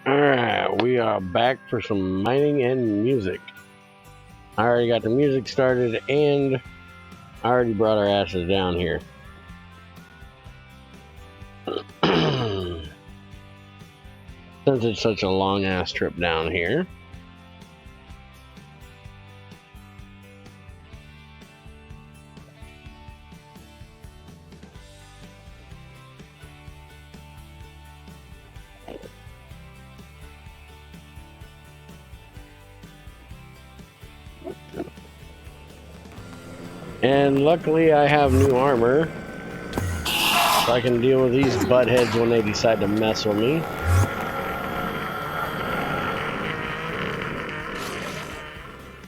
Alright, we are back for some mining and music. I already got the music started and I already brought our asses down here. Since it's such a long ass trip down here. And luckily I have new armor, so I can deal with these buttheads when they decide to mess with me.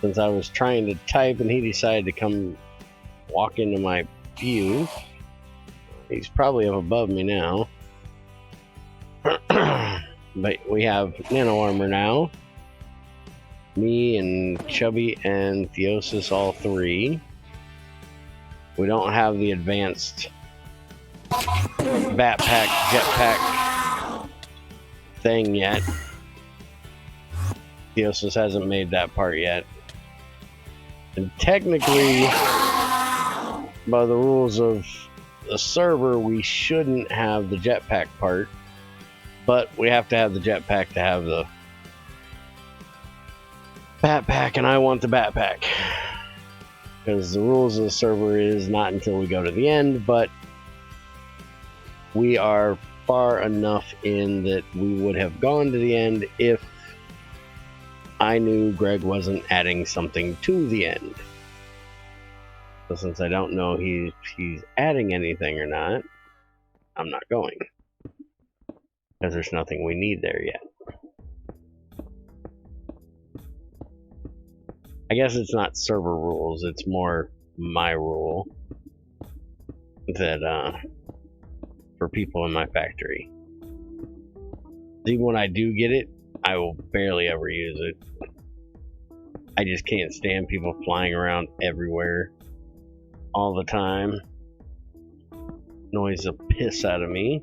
Since I was trying to type and he decided to come walk into my view. He's probably up above me now. But we have nano armor now. Me and Chubby and Theosis, all three. We don't have the advanced backpack, jetpack thing yet. Theosis hasn't made that part yet. And technically, by the rules of the server, we shouldn't have the jetpack part. But we have to have the jetpack to have the backpack, and I want the backpack. Because the rules of the server is not until we go to the end, but we are far enough in that we would have gone to the end if I knew Greg wasn't adding something to the end. So since I don't know if he's adding anything or not, I'm not going. Because there's nothing we need there yet. I guess it's not server rules, it's more my rule that for people in my factory. Even when I do get it, I will barely ever use it. I just can't stand people flying around everywhere all the time. Annoys the piss out of me.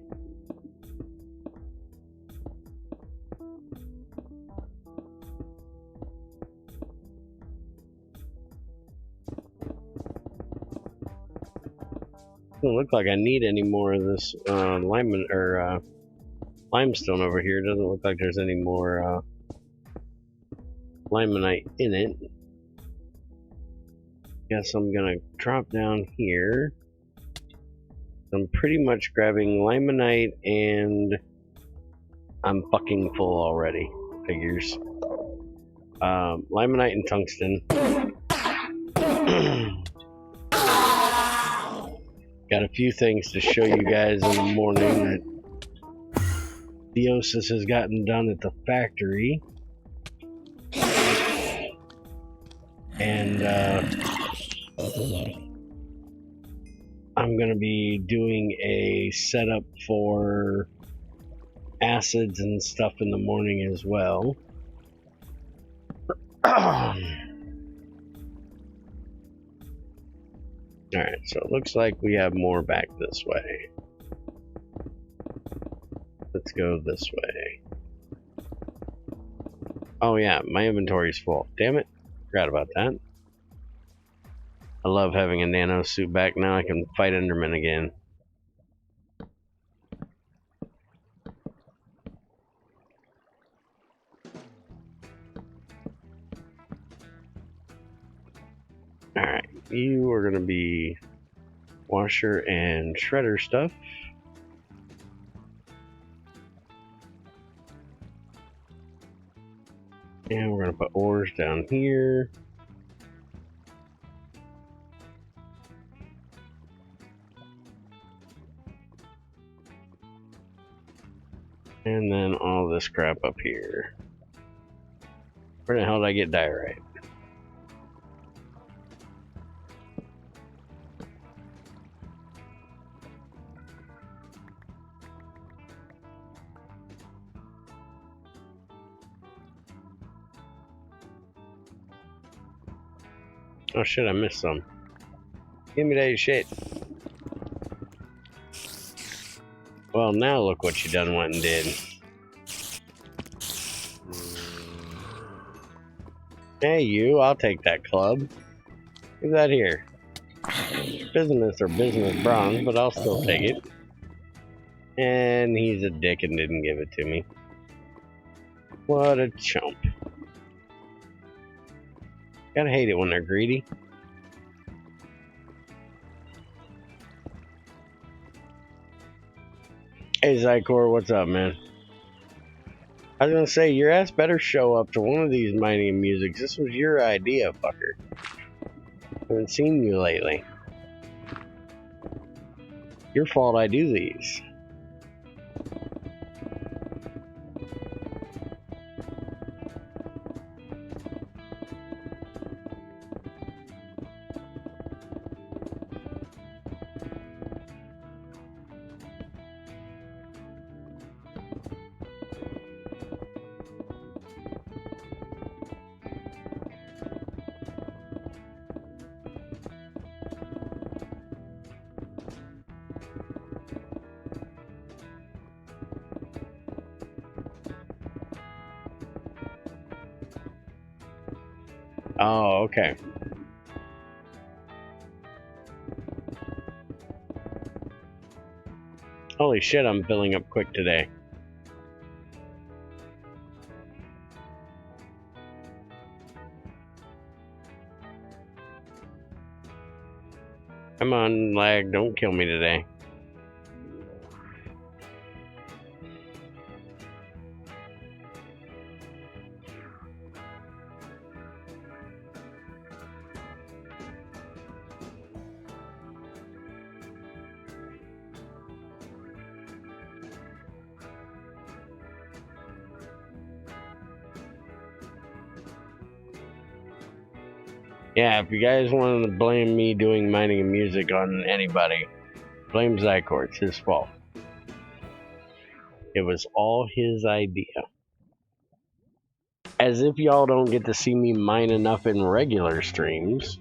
Doesn't look like I need any more of this limestone over here. Doesn't look like there's any more limonite in it. Guess I'm gonna drop down here. I'm pretty much grabbing limonite and I'm fucking full already. Figures. Limonite and tungsten. Got a few things to show you guys in the morning that Theosis has gotten done at the factory. And I'm going to be doing a setup for acids and stuff in the morning as well. Alright, so it looks like we have more back this way. Let's go this way. Oh yeah, my inventory's full. Damn it, forgot about that. I love having a nano suit back. Now I can fight Enderman again. Alright, you are going to be washer and shredder stuff. And we're going to put ores down here. And then all this crap up here. Where the hell did I get diorite? Oh shit, I missed some. Give me that shit. Well, now look what you done went and did. Hey, you, I'll take that club. Leave that here. Business or business bronze, but I'll still take it. And he's a dick and didn't give it to me. What a chump. Gotta hate it when they're greedy. Hey, Zykor, what's up, man? I was gonna say, your ass better show up to one of these mining and musics. This was your idea, fucker. Haven't seen you lately. Your fault I do these. Oh, okay. Holy shit, I'm filling up quick today. Come on, lag, don't kill me today. Yeah, if you guys want to blame me doing mining and music on anybody, blame Zykor. It's his fault. It was all his idea. As if y'all don't get to see me mine enough in regular streams.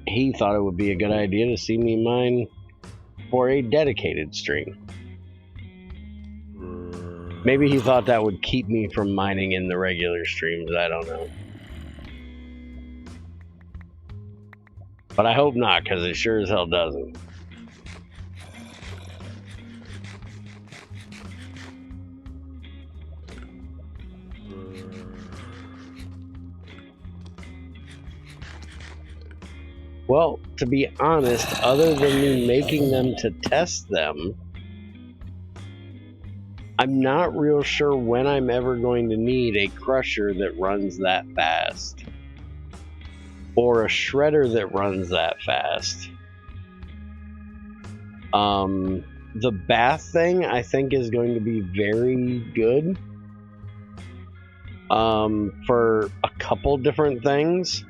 He thought it would be a good idea to see me mine for a dedicated stream. Maybe he thought that would keep me from mining in the regular streams, I don't know. But I hope not, because it sure as hell doesn't. Well, to be honest, other than me making them to test them, I'm not real sure when I'm ever going to need a crusher that runs that fast. Or a shredder that runs that fast. The bath thing, I think, is going to be very good. For a couple different things.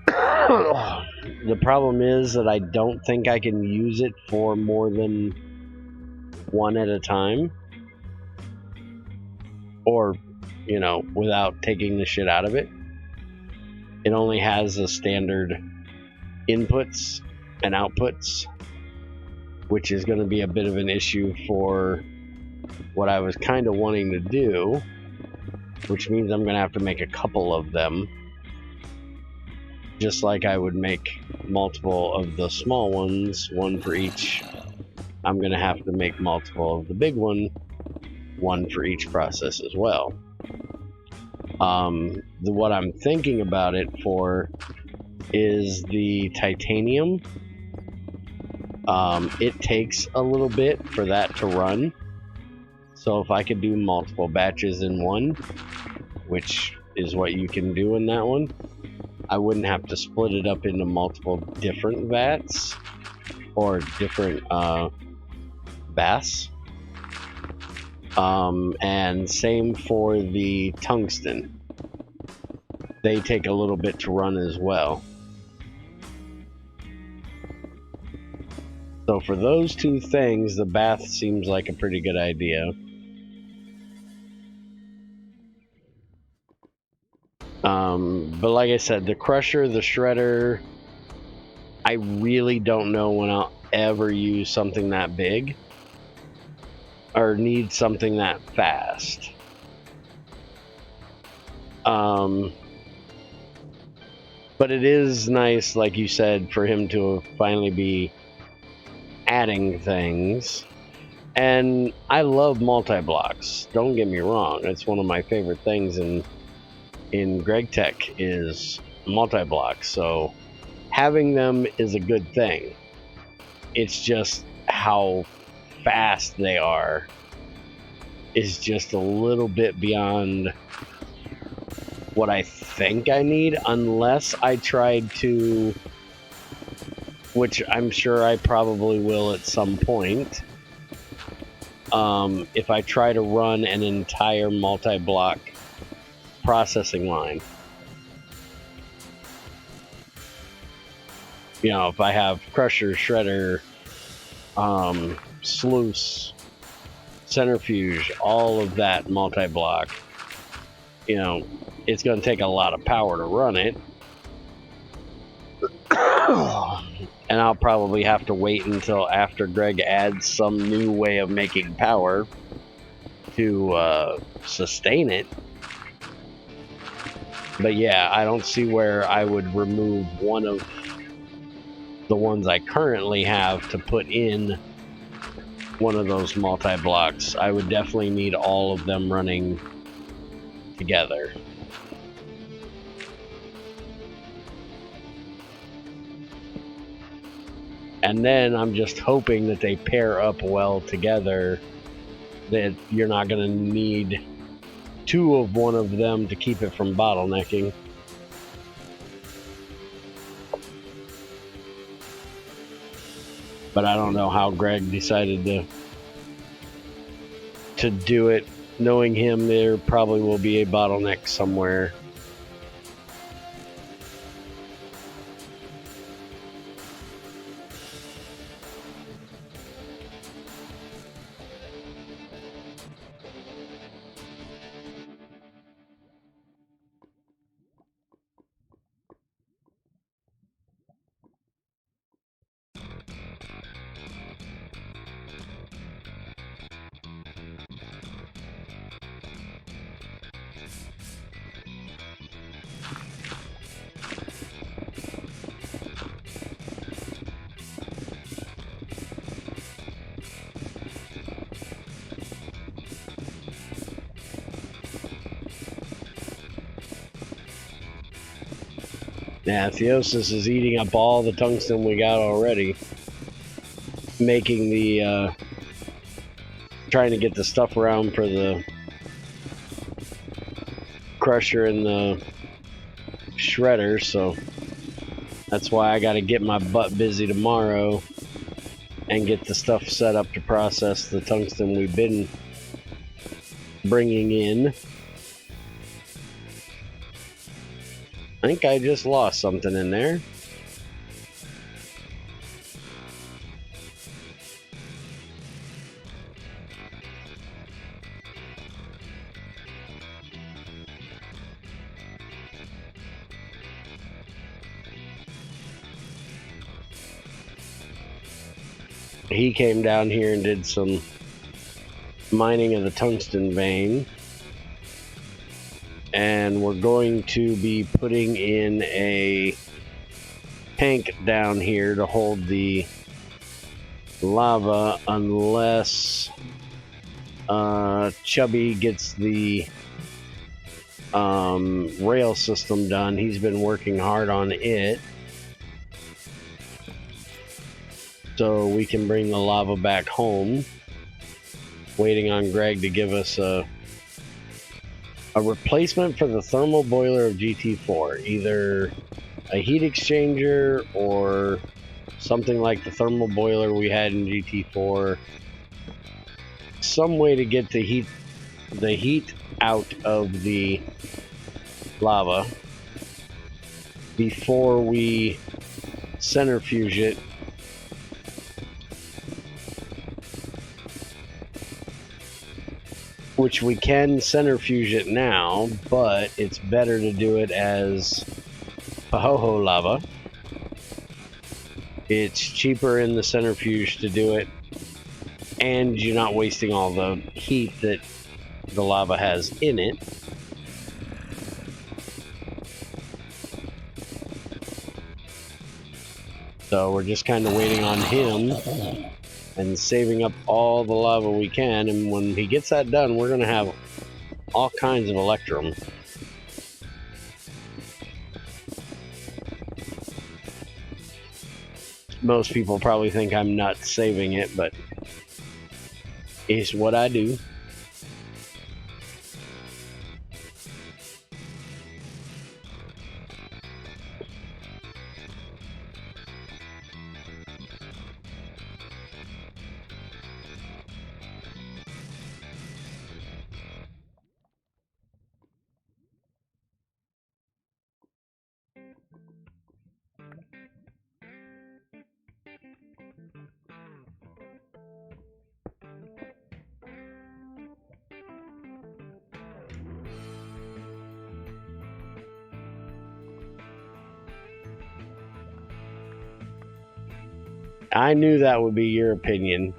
The problem is that I don't think I can use it for more than one at a time. Or, you know, without taking the shit out of it. It only has the standard inputs and outputs, which is going to be a bit of an issue for what I was kind of wanting to do, which means I'm going to have to make a couple of them. Just like I would make multiple of the small ones, one for each. I'm going to have to make multiple of the big one for each process as well. What I'm thinking about it for is the titanium. It takes a little bit for that to run. So if I could do multiple batches in one, which is what you can do in that one, I wouldn't have to split it up into multiple different vats or different baths. And same for the tungsten. They take a little bit to run as well. So for those two things, the bath seems like a pretty good idea. But like I said, the crusher, the shredder, I really don't know when I'll ever use something that big. or need something that fast. But it is nice, like you said, for him to finally be adding things. And I love multi-blocks. Don't get me wrong; it's one of my favorite things in GregTech is multi-blocks. So having them is a good thing. It's just how fast they are is just a little bit beyond what I think I need, unless I tried to, which I'm sure I probably will at some point. If I try to run an entire multi-block processing line, you know, if I have crusher, shredder, sluice, centrifuge, all of that multi-block, you know, it's going to take a lot of power to run it. And I'll probably have to wait until after Greg adds some new way of making power to sustain it. But yeah, I don't see where I would remove one of the ones I currently have to put in one of those multi-blocks. I would definitely need all of them running together. And then I'm just hoping that they pair up well together, that you're not going to need two of one of them to keep it from bottlenecking. But I don't know how Greg decided to do it. Knowing him, there probably will be a bottleneck somewhere. Yeah, Theosis is eating up all the tungsten we got already, making the trying to get the stuff around for the crusher and the shredder, so that's why I got to get my butt busy tomorrow and get the stuff set up to process the tungsten we've been bringing in. I think I just lost something in there. He came down here and did some mining of the tungsten vein. And we're going to be putting in a tank down here to hold the lava unless Chubby gets the rail system done. He's been working hard on it, so we can bring the lava back home. Waiting on Greg to give us a replacement for the thermal boiler of GT4, either a heat exchanger or something like the thermal boiler we had in GT4. Some way to get the heat out of the lava before we centrifuge it. Which we can centrifuge it now, but it's better to do it as Pahoho lava. It's cheaper in the centrifuge to do it and you're not wasting all the heat that the lava has in it. So we're just kind of waiting on him and saving up all the lava we can, and when he gets that done, we're going to have all kinds of electrum. Most people probably think I'm nuts saving it, but it's what I do. I knew that would be your opinion.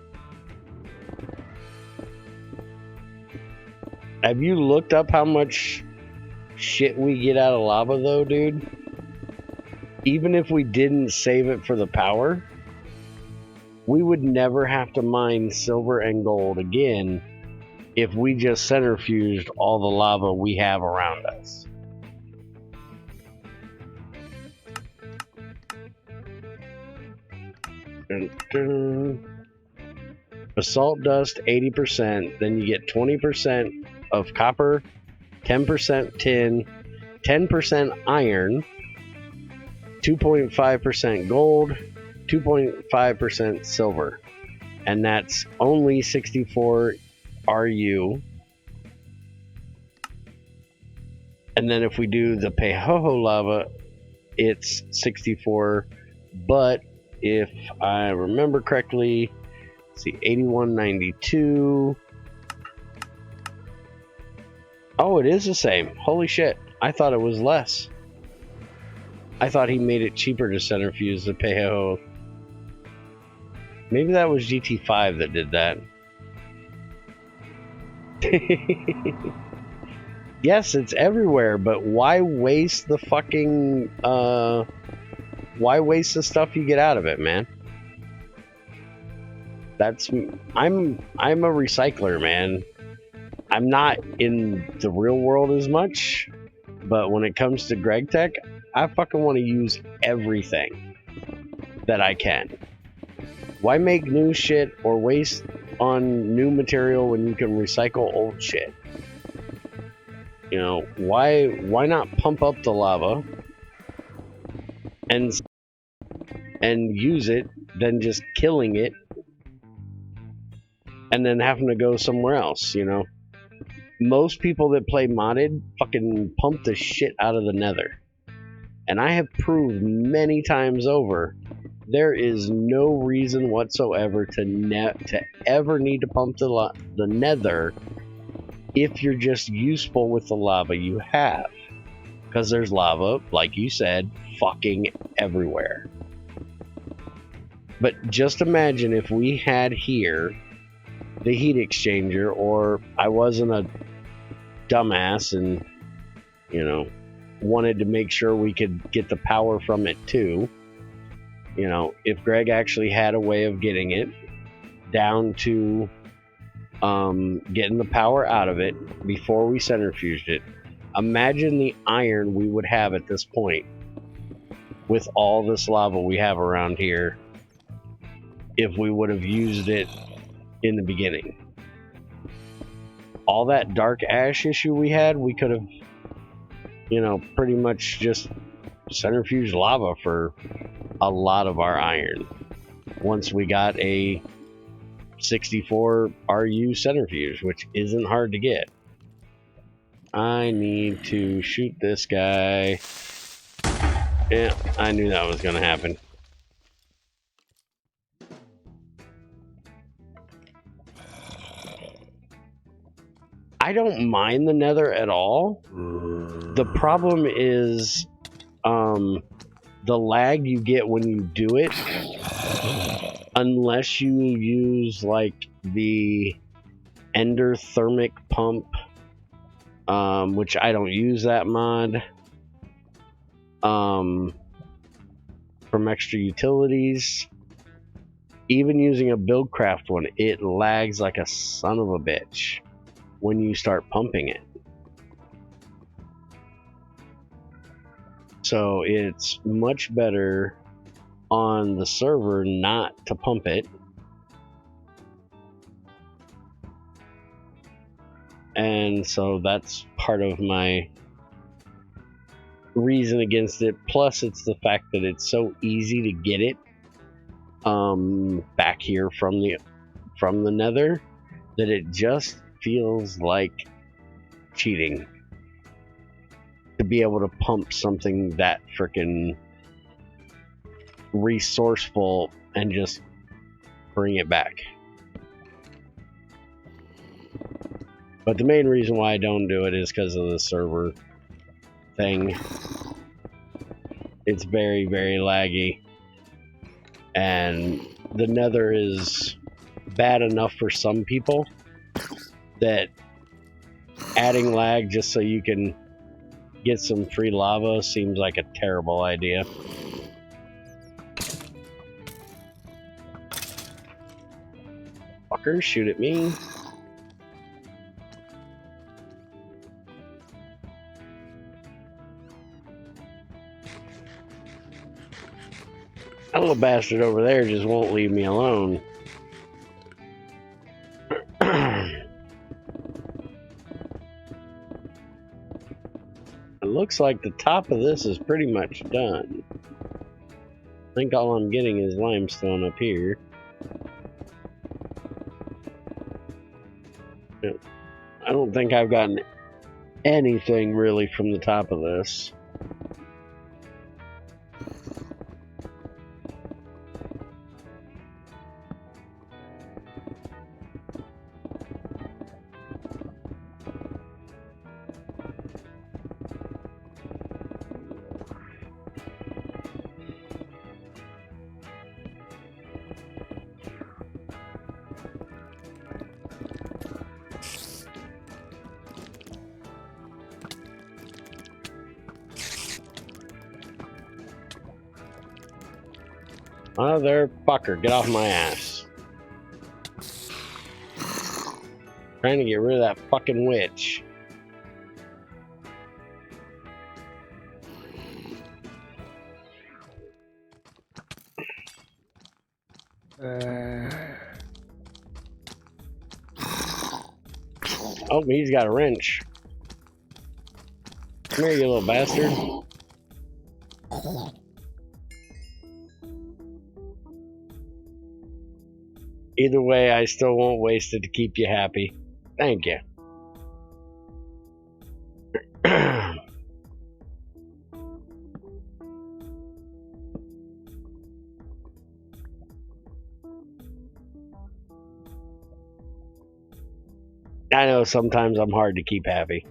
Have you looked up how much shit we get out of lava, though, dude? Even if we didn't save it for the power, we would never have to mine silver and gold again if we just centrifuged all the lava we have around us. Dun, dun. Basalt dust 80%, then you get 20% of copper, 10% tin, 10% iron, 2.5% gold, 2.5% silver, and that's only 64 RU. And then if we do the Pejojo lava, it's 64, but if I remember correctly, let's see, 8192. Oh, it is the same. Holy shit. I thought it was less. I thought he made it cheaper to centrifuge the Pejojo. Maybe that was GT5 that did that. Yes, it's everywhere, but why waste the fucking why waste the stuff you get out of it, man? I'm a recycler, man. I'm not in the real world as much, but when it comes to GregTech, I fucking want to use everything that I can. Why make new shit or waste on new material when you can recycle old shit? You know, why not pump up the lava and use it than just killing it and then having to go somewhere else, you know? Most people that play modded fucking pump the shit out of the nether. And I have proved many times over, there is no reason whatsoever to ever need to pump the nether if you're just useful with the lava you have. Because there's lava, like you said, fucking everywhere. But just imagine if we had here the heat exchanger, or I wasn't a dumbass and, you know, wanted to make sure we could get the power from it too. You know, if Greg actually had a way of getting it down to getting the power out of it before we centrifuged it, imagine the iron we would have at this point with all this lava we have around here if we would have used it in the beginning. All that dark ash issue we had, we could have, you know, pretty much just centrifuged lava for a lot of our iron once we got a 64 RU centrifuge, which isn't hard to get. I need to shoot this guy. Yeah, I knew that was going to happen. I don't mind the nether at all. The problem is the lag you get when you do it unless you use like the endothermic pump, which I don't use that mod, from extra utilities. Even using a Buildcraft one, it lags like a son of a bitch when you start pumping it. So it's much better on the server not to pump it. And so that's part of my reason against it. Plus, it's the fact that it's so easy to get it back here from the Nether that it just feels like cheating to be able to pump something that freaking resourceful and just bring it back. But the main reason why I don't do it is because of the server thing. It's very, very laggy. And the Nether is bad enough for some people that adding lag just so you can get some free lava seems like a terrible idea. Fucker, shoot at me. That little bastard over there just won't leave me alone. It looks like the top of this is pretty much done. I think all I'm getting is limestone up here. I don't think I've gotten anything really from the top of this. Motherfucker, get off my ass. Trying to get rid of that fucking witch. Oh, he's got a wrench. Come here, you little bastard. Either way, I still won't waste it to keep you happy. Thank you. I know sometimes I'm hard to keep happy.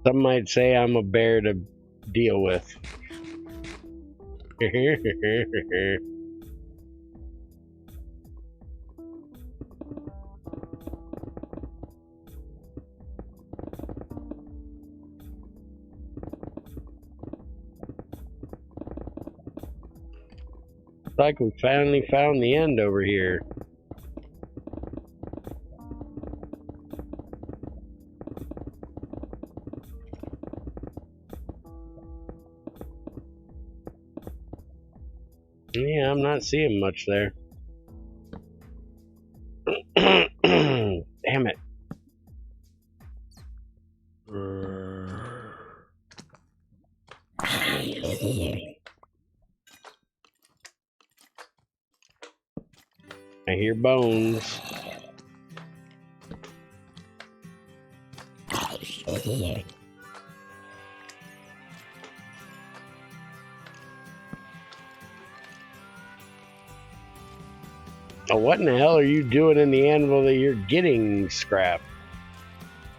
Some might say I'm a bear to deal with. Looks like we finally found the end over here. Yeah, I'm not seeing much there. Damn it. hear bones. Oh, what in the hell are you doing in the anvil that you're getting scrap?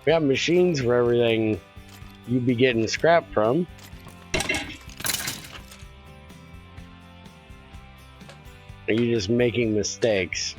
We got machines for everything you'd be getting scrap from. Are you just making mistakes?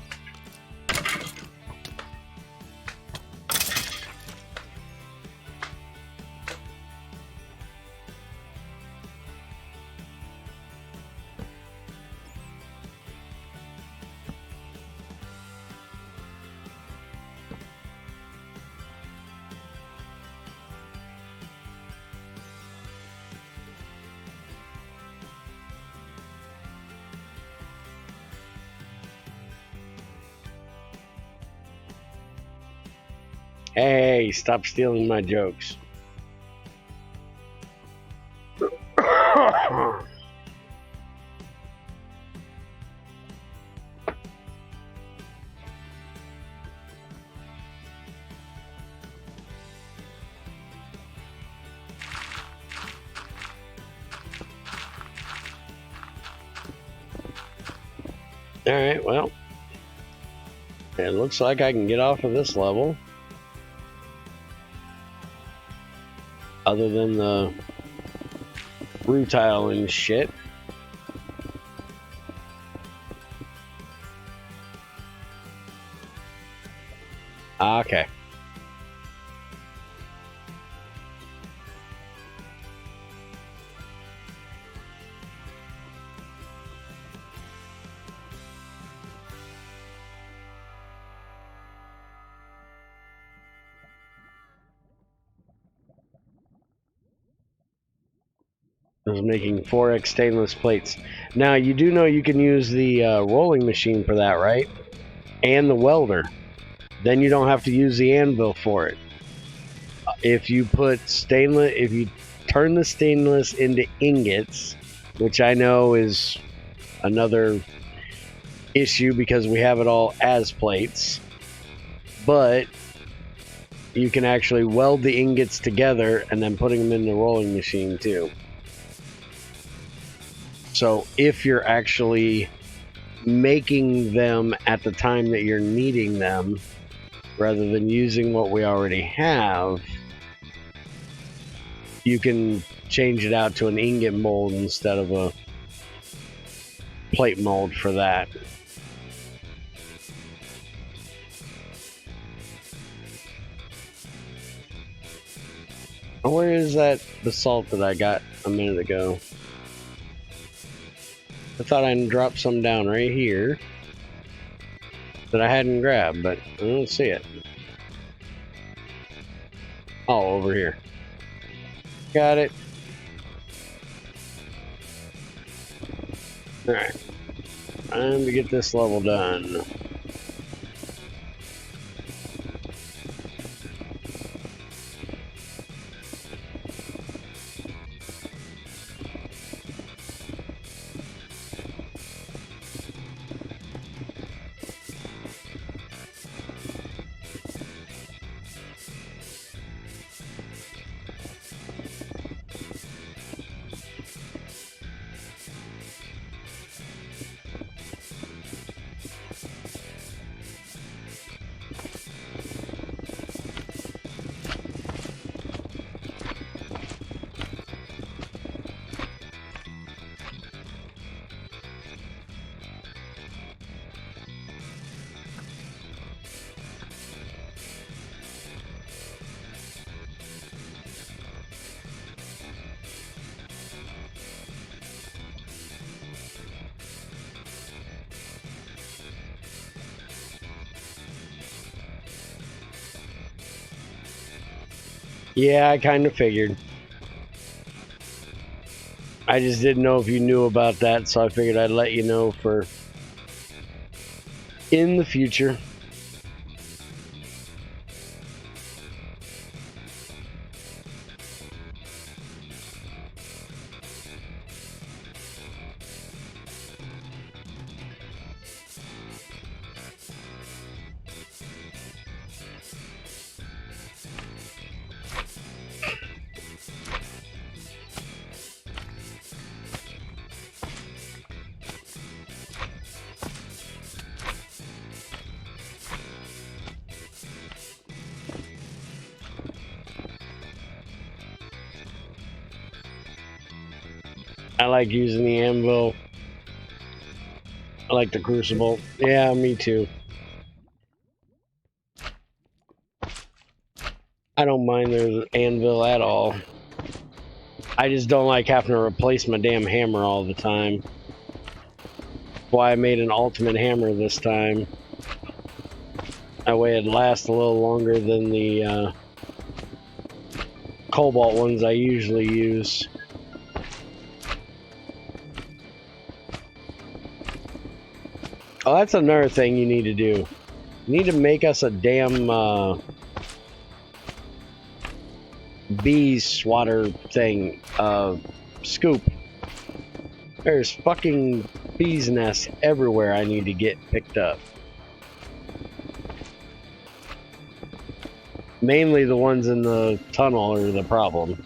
Hey, stop stealing my jokes. Alright, well, it looks like I can get off of this level. Other than the rutile and shit. Okay. I was making 4x stainless plates. Now, you do know you can use the rolling machine for that, right? And the welder. Then you don't have to use the anvil for it. If you put stainless, if you turn the stainless into ingots, which I know is another issue because we have it all as plates, but you can actually weld the ingots together and then putting them in the rolling machine too. So if you're actually making them at the time that you're needing them, rather than using what we already have, you can change it out to an ingot mold instead of a plate mold for that. Where is that basalt that I got a minute ago? I thought I dropped some down right here that I hadn't grabbed, but I don't see it. Oh, over here. Got it. Alright. Time to get this level done. Yeah, I kind of figured. I just didn't know if you knew about that, so I figured I'd let you know for in the future. I like using the anvil. I like the crucible. Yeah, me too. I don't mind the anvil at all. I just don't like having to replace my damn hammer all the time. That's why I made an ultimate hammer this time. That way it'd last a little longer than the cobalt ones I usually use. Oh, that's another thing you need to do. You need to make us a damn bee swatter thing, scoop. There's fucking bees nests everywhere I need to get picked up. Mainly the ones in the tunnel are the problem.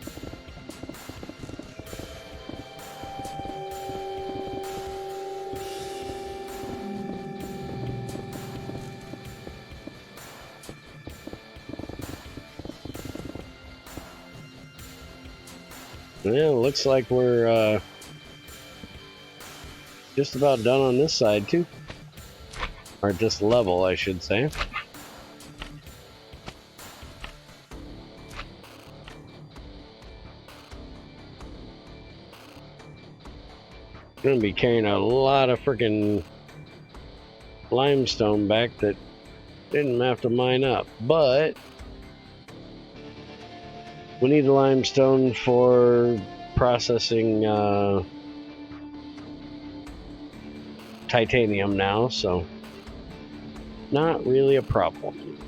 Yeah, looks like we're just about done on this side too. Or this level, I should say. Gonna be carrying a lot of freaking limestone back that didn't have to mine up, but we need the limestone for processing titanium now, so not really a problem.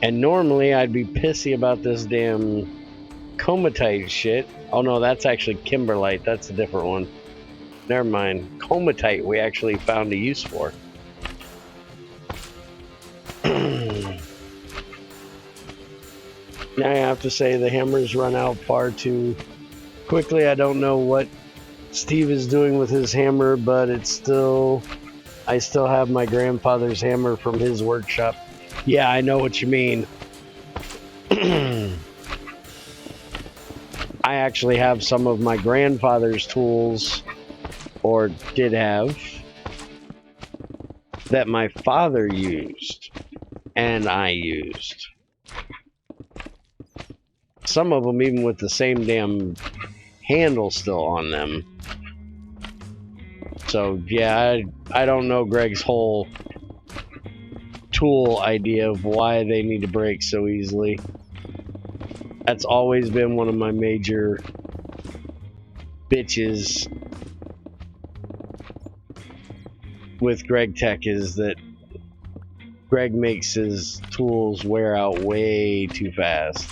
And normally I'd be pissy about this damn comatite shit. Oh no, that's actually kimberlite. That's a different one. Never mind. Comatite we actually found a use for. Now I have to say the hammers run out far too quickly. I don't know what Steve is doing with his hammer, but it's still... I still have my grandfather's hammer from his workshop. Yeah, I know what you mean. I actually have some of my grandfather's tools, or did have, that my father used and I used. Some of them even with the same damn handle still on them. So yeah, I don't know Greg's whole tool idea of why they need to break so easily. That's always been one of my major bitches with GregTech, is that Greg makes his tools wear out way too fast.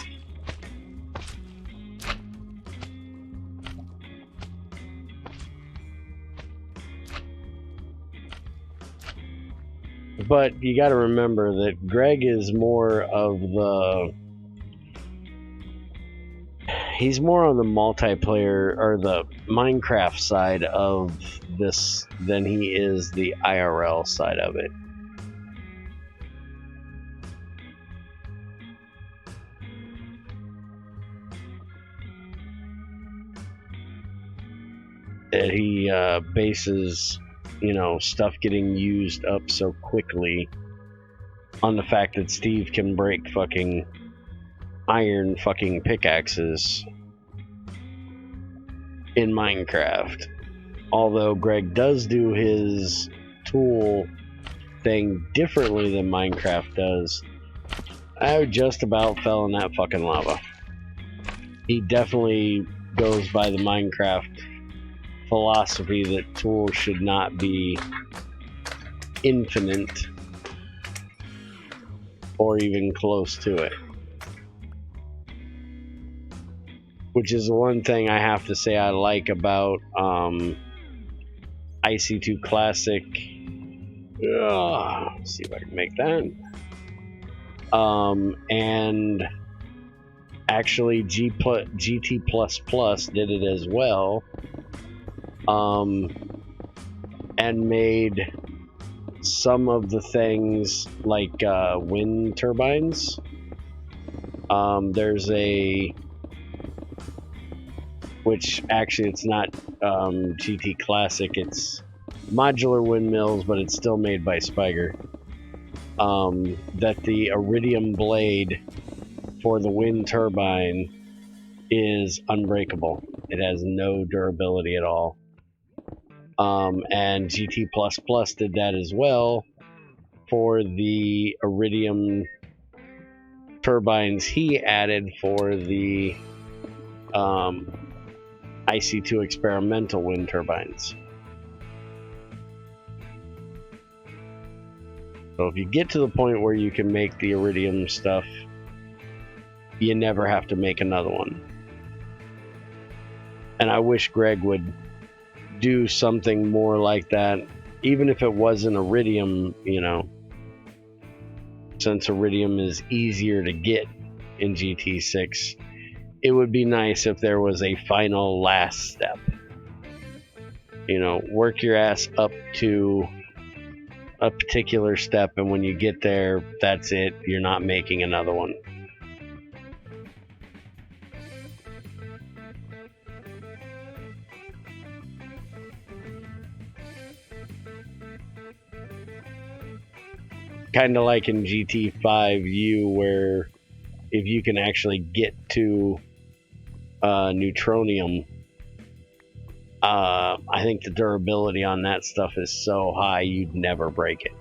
But you got to remember that Greg is more of the... He's more on the multiplayer or the Minecraft side of this than he is the IRL side of it. That he bases, you know, stuff getting used up so quickly on the fact that Steve can break fucking iron fucking pickaxes in Minecraft. Although Greg does do his tool thing differently than Minecraft does, I just about fell in that fucking lava. He definitely goes by the Minecraft philosophy that tools should not be infinite or even close to it. Which is the one thing I have to say I like about IC2 Classic. Let's see if I can make that. And actually GT++ did it as well. And made some of the things like wind turbines There's a, which actually it's not GT Classic, it's modular windmills, but it's still made by Spiger. That the iridium blade for the wind turbine is unbreakable. It has no durability at all. And GT++ did that as well for the iridium turbines he added for the IC2 experimental wind turbines. So if you get to the point where you can make the iridium stuff, you never have to make another one. And I wish Greg would do something more like that, even if it wasn't iridium, you know, since iridium is easier to get in GT6, it would be nice if there was a final last step. You know, work your ass up to a particular step, and when you get there, that's it. You're not making another one. Kind of like in GT5U, where if you can actually get to neutronium, I think the durability on that stuff is so high you'd never break it.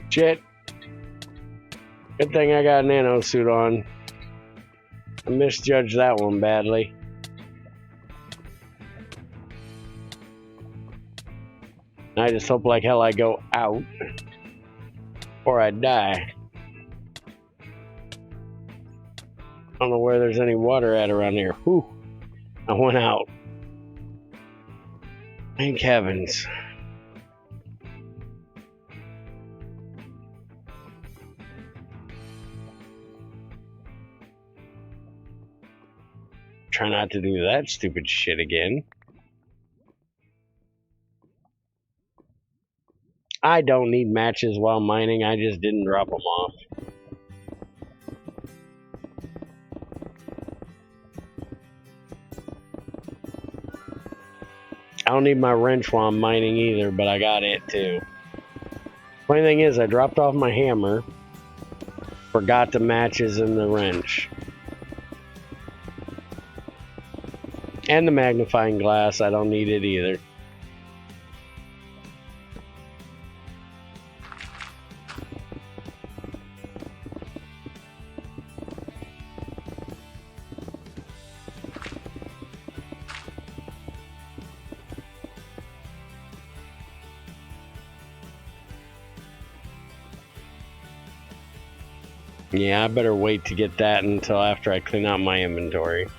Shit. Good thing I got a nano suit on. I misjudged that one badly. I just hope like hell I go out or I die. I don't know where there's any water at around here. Whew. I went out. Thank heavens. Try not to do that stupid shit again. I don't need matches while mining. I just didn't drop them off. I don't need my wrench while I'm mining either, but I got it too. Funny thing is, I dropped off my hammer, forgot the matches and the wrench. And the magnifying glass, I don't need it either. Yeah, I better wait to get that until after I clean out my inventory.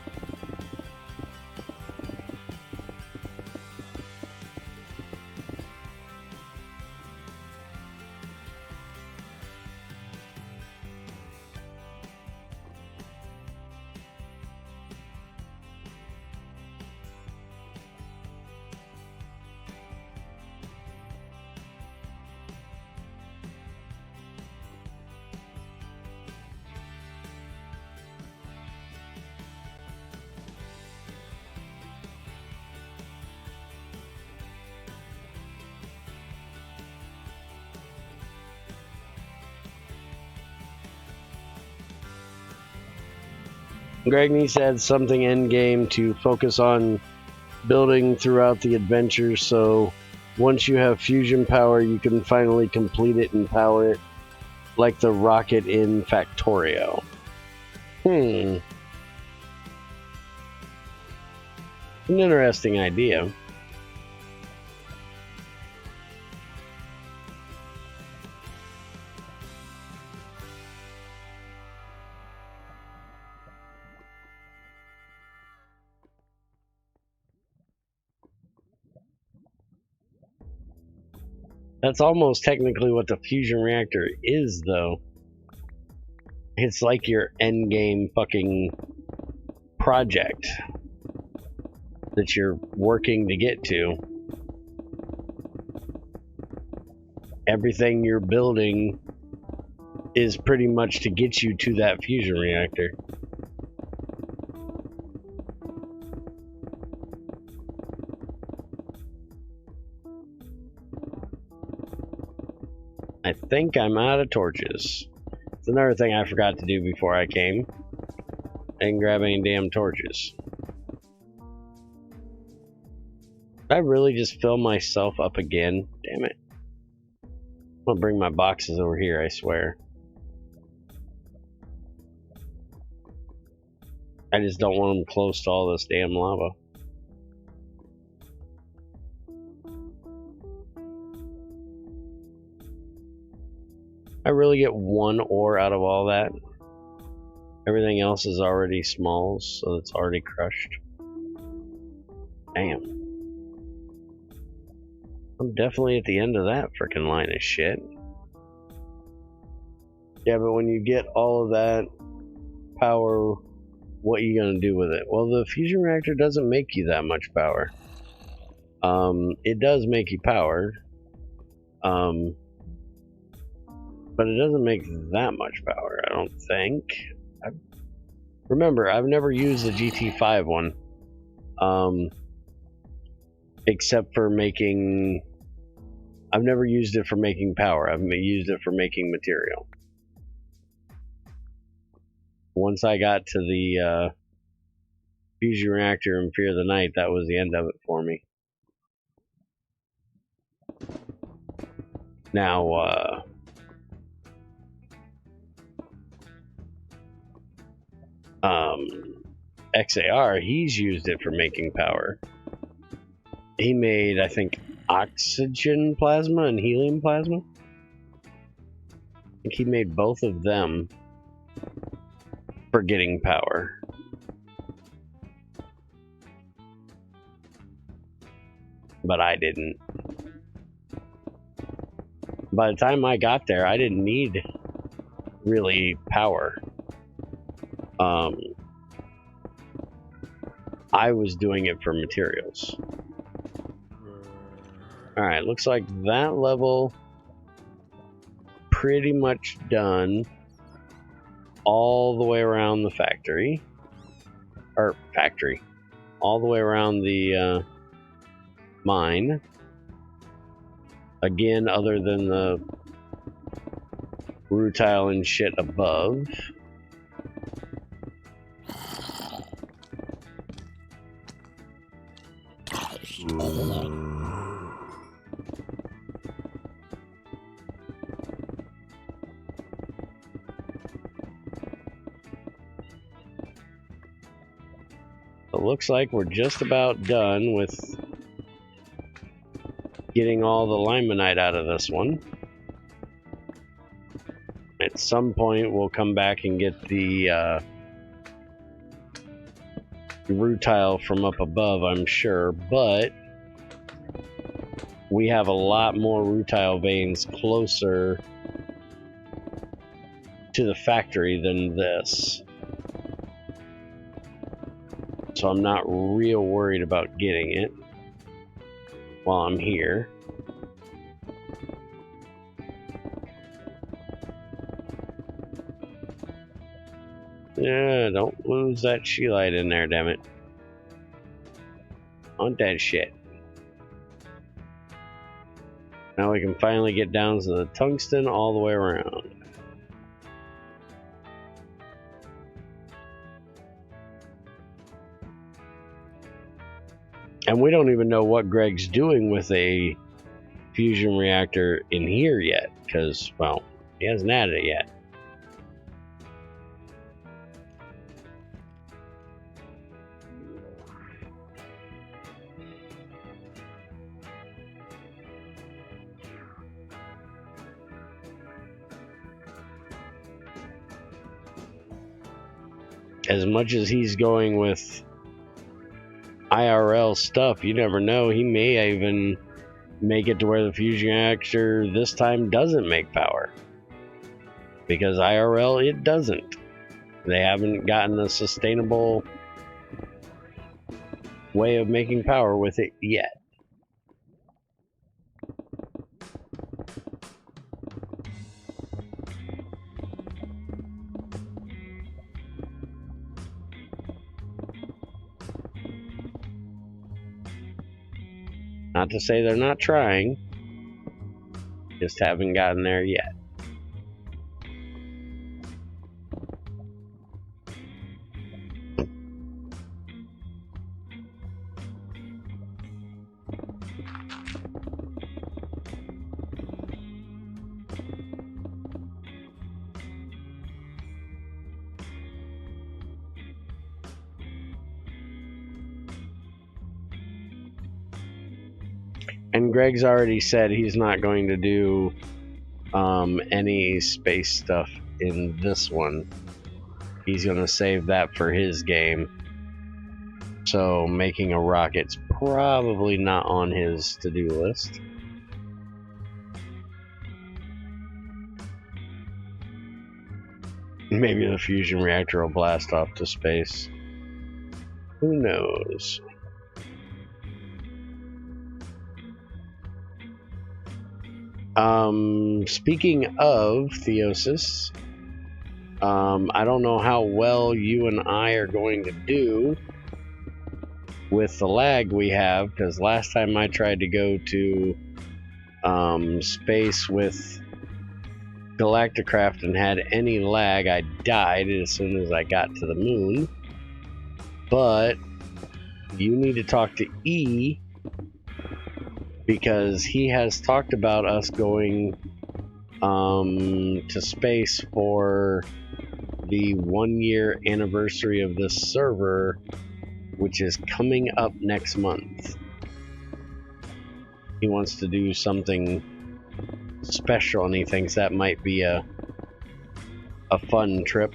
Greg needs to add something end game to focus on building throughout the adventure, so once you have fusion power, you can finally complete it and power it like the rocket in Factorio. An interesting idea. That's almost technically what the fusion reactor is, though. It's like your endgame fucking project that you're working to get to. Everything you're building is pretty much to get you to that fusion reactor. I think I'm out of torches. It's another thing I forgot to do before I came. I didn't grab any damn torches. Did I really just fill myself up again? Damn it. I'm gonna bring my boxes over here, I swear. I just don't want them close to all this damn lava. I really get one ore out of all that. Everything else is already small, so it's already crushed. Damn. I'm definitely at the end of that freaking line of shit. Yeah, but when you get all of that power, what are you gonna do with it? Well, the fusion reactor doesn't make you that much power. It does make you powered. But it doesn't make that much power, I don't think. Remember, I've never used the GT5 one. Except for making... I've never used it for making power. I've used it for making material. Once I got to the fusion reactor in Fear of the Night, that was the end of it for me. Now, XAR, he's used it for making power. He made, I think, oxygen plasma and helium plasma. I think he made both of them for getting power. But I didn't. By the time I got there, I didn't need really power. I was doing it for materials. Alright, looks like that level pretty much done all the way around the factory. Or factory. All the way around the mine. Again, other than the rutile and shit above. It looks like we're just about done with getting all the limonite out of this one. At some point, we'll come back and get the rutile from up above, I'm sure, but we have a lot more rutile veins closer to the factory than this. So I'm not real worried about getting it while I'm here. Yeah, don't lose that sheelite in there, damn it. On that shit. Now we can finally get down to the tungsten all the way around. And we don't even know what Greg's doing with a fusion reactor in here yet, because, well, he hasn't added it yet. As much as he's going with IRL stuff, you never know. He may even make it to where the fusion reactor this time doesn't make power. Because IRL, it doesn't. They haven't gotten a sustainable way of making power with it yet. Not to say they're not trying, just haven't gotten there yet. And Greg's already said he's not going to do any space stuff in this one. He's going to save that for his game. So making a rocket's probably not on his to-do list. Maybe the fusion reactor will blast off to space. Who knows? Speaking of Theosis, I don't know how well you and I are going to do with the lag we have, because last time I tried to go to space with Galacticraft and had any lag, I died as soon as I got to the moon. But you need to talk to E, because he has talked about us going to space for the 1-year anniversary of this server, which is coming up next month. He wants to do something special, and he thinks that might be a fun trip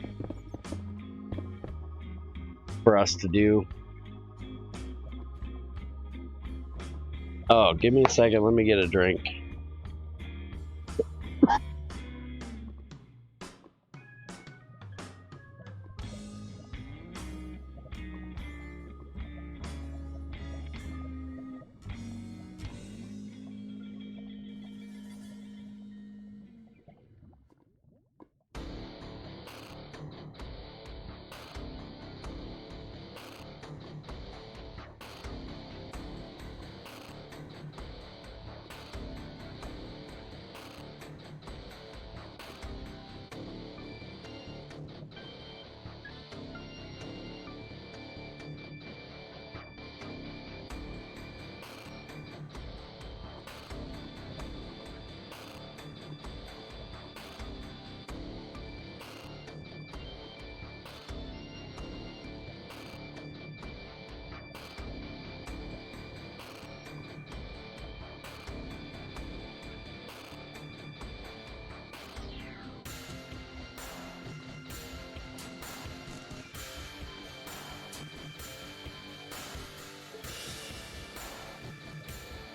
for us to do. Oh, give me a second. Let me get a drink.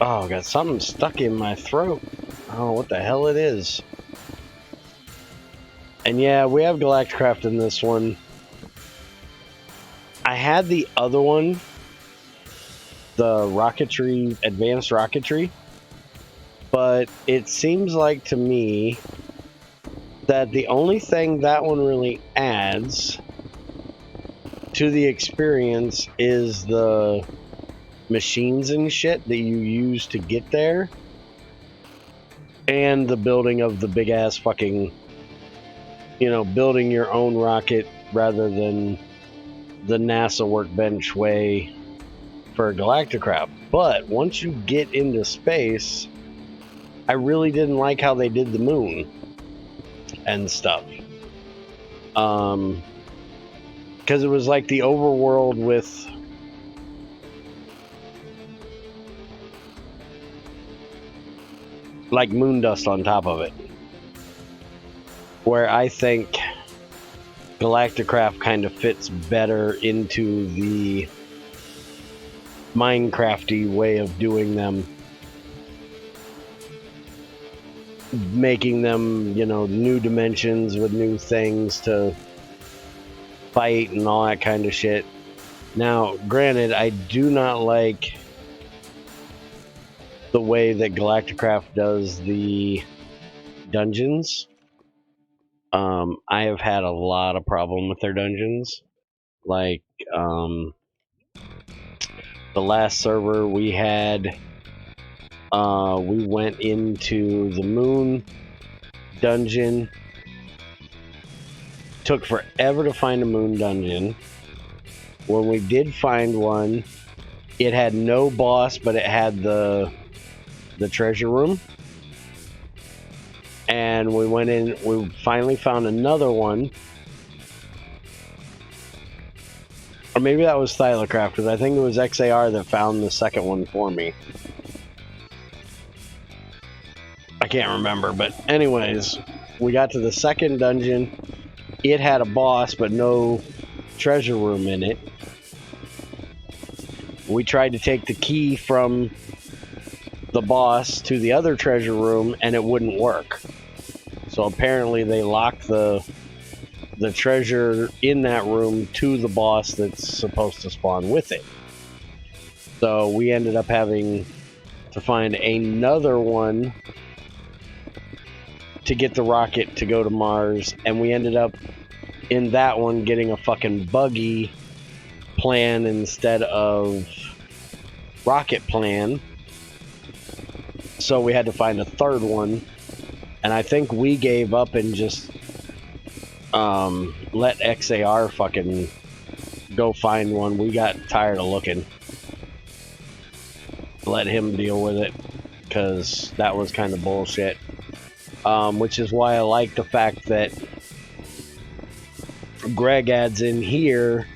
Oh, got something stuck in my throat. I don't know what the hell it is. And yeah, we have Galacticraft in this one. I had the other one, the rocketry, advanced rocketry, but it seems like to me that the only thing that one really adds to the experience is the machines and shit that you use to get there, and the building of the big ass fucking, you know, building your own rocket rather than the NASA workbench way for Galacticraft. But once you get into space, I really didn't like how they did the moon and stuff. Because it was like the overworld with like moon dust on top of it. Where I think Galacticraft kind of fits better into the Minecrafty way of doing them, making them, you know, new dimensions with new things to fight and all that kind of shit. Now, granted, I do not like the way that Galacticraft does the dungeons. I have had a lot of problem with their dungeons. Like, the last server we had, we went into the moon dungeon. Took forever to find a moon dungeon. When we did find one, it had no boss, but it had the treasure room. And we went in, we finally found another one. Or maybe that was Thylacraft, because I think it was XAR that found the second one for me. I can't remember, but anyways, we got to the second dungeon. It had a boss, but no treasure room in it. We tried to take the key from the boss to the other treasure room, and it wouldn't work. So apparently they locked the treasure in that room to the boss that's supposed to spawn with it. So we ended up having to find another one to get the rocket to go to Mars, and we ended up in that one getting a fucking buggy plan instead of rocket plan. So we had to find a third one, and I think we gave up and just let XAR fucking go find one. We got tired of looking. Let him deal with it, because that was kind of bullshit. Which is why I like the fact that Greg adds in here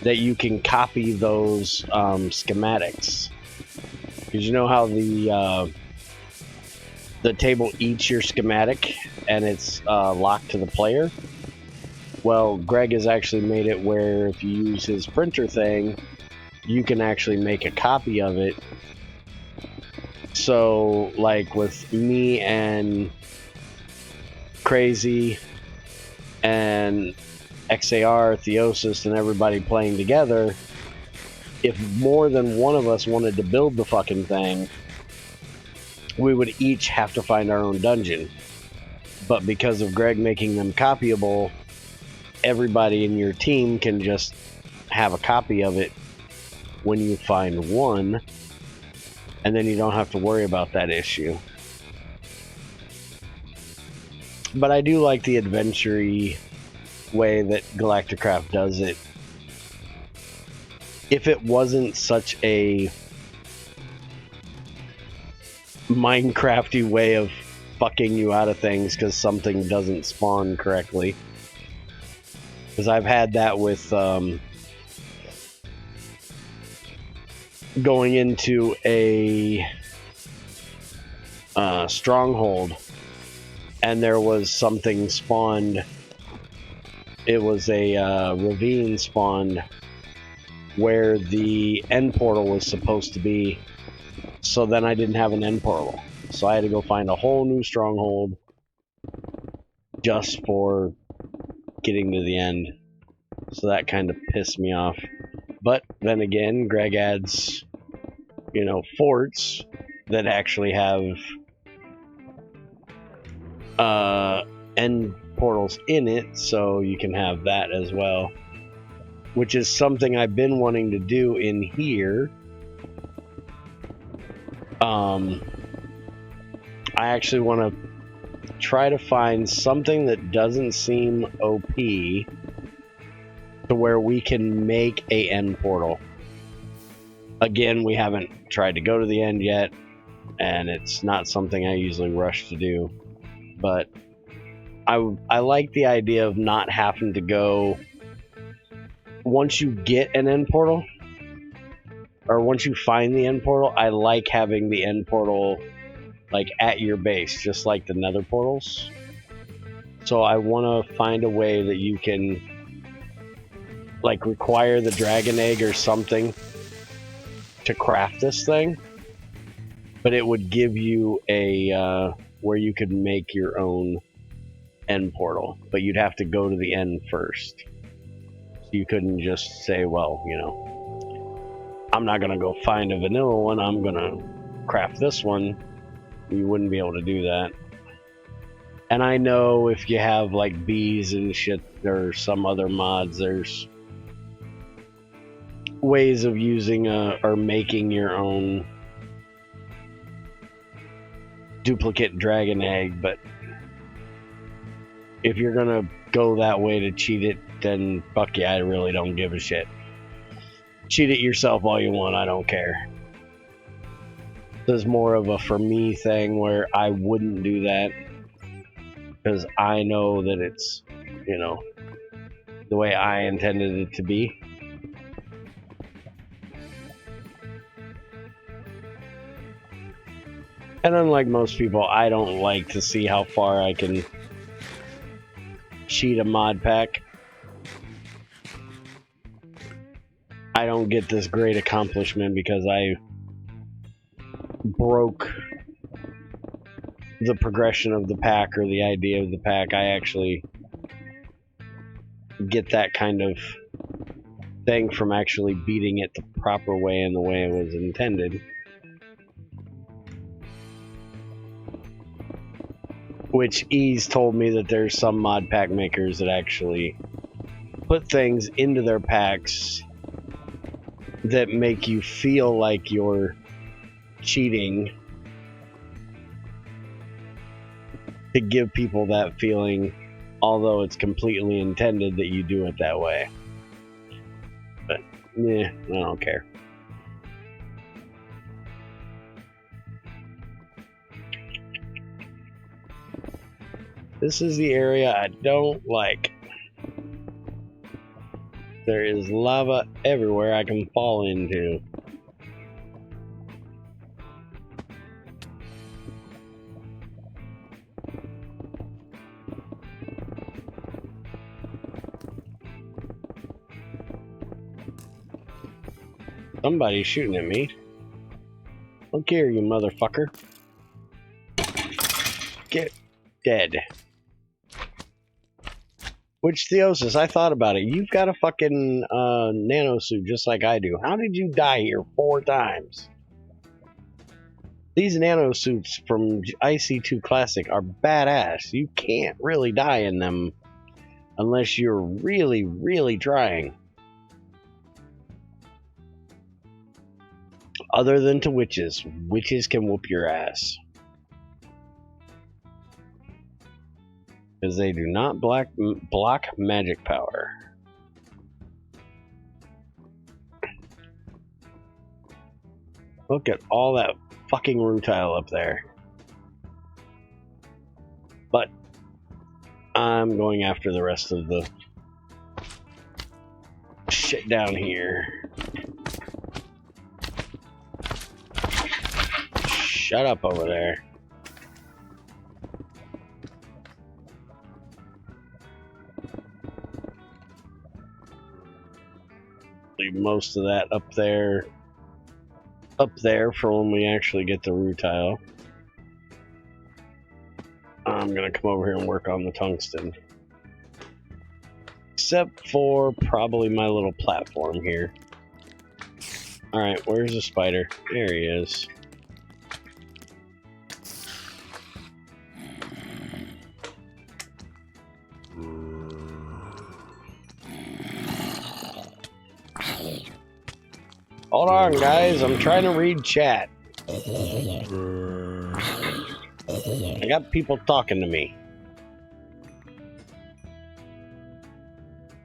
that you can copy those schematics. Because you know how the table eats your schematic and it's locked to the player? Well, Greg has actually made it where if you use his printer thing, you can actually make a copy of it. So, like with me and Crazy and XAR, Theosis, and everybody playing together, if more than one of us wanted to build the fucking thing, we would each have to find our own dungeon. But because of Greg making them copyable, everybody in your team can just have a copy of it when you find one, and then you don't have to worry about that issue. But I do like the adventure-y way that Galacticraft does it. If it wasn't such a Minecrafty way of fucking you out of things because something doesn't spawn correctly. Because I've had that with going into a stronghold, and there was something spawned. It was a ravine spawned where the end portal was supposed to be. So then I didn't have an end portal. So I had to go find a whole new stronghold just for getting to the end. So that kind of pissed me off. But then again, Greg adds, you know, forts that actually have end portals in it, so you can have that as well. Which is something I've been wanting to do in here. I actually want to try to find something that doesn't seem OP to where we can make a end portal. Again, we haven't tried to go to the end yet, and it's not something I usually rush to do. But I like the idea of not having to go once you get an end portal, or once you find the end portal. I like having the end portal like at your base, just like the nether portals. So I want to find a way that you can like require the dragon egg or something to craft this thing, but it would give you a where you could make your own end portal, but you'd have to go to the end first. So you couldn't just say, well, you know, I'm not gonna go find a vanilla one, I'm gonna craft this one. You wouldn't be able to do that. And I know if you have like bees and shit or some other mods, there's ways of using or making your own duplicate dragon egg, but if you're gonna go that way to cheat it, then fuck yeah, I really don't give a shit. Cheat it yourself all you want, I don't care. This is more of a for me thing where I wouldn't do that because I know that it's, you know, the way I intended it to be. And unlike most people, I don't like to see how far I can cheat a mod pack. I don't get this great accomplishment because I broke the progression of the pack or the idea of the pack. I actually get that kind of thing from actually beating it the proper way and the way it was intended. Which Ease told me that there's some mod pack makers that actually put things into their packs that make you feel like you're cheating to give people that feeling, although it's completely intended that you do it that way. But, I don't care. This is the area I don't like. There is lava everywhere I can fall into. Somebody's shooting at me. Look here, you motherfucker. Get dead. Which, Theosis, I thought about it. You've got a fucking nano suit just like I do. How did you die here 4 times? These nano suits from IC2 Classic are badass. You can't really die in them unless you're really, really trying. Other than to witches. Witches can whoop your ass. Because they do not block magic power. Look at all that fucking rutile up there. But I'm going after the rest of the shit down here. Shut up over there. Leave most of that up there for when we actually get the rutile. I'm gonna come over here and work on the tungsten. Except for probably my little platform here. Alright, where's the spider? There he is. Hold on, guys. I'm trying to read chat. I got people talking to me.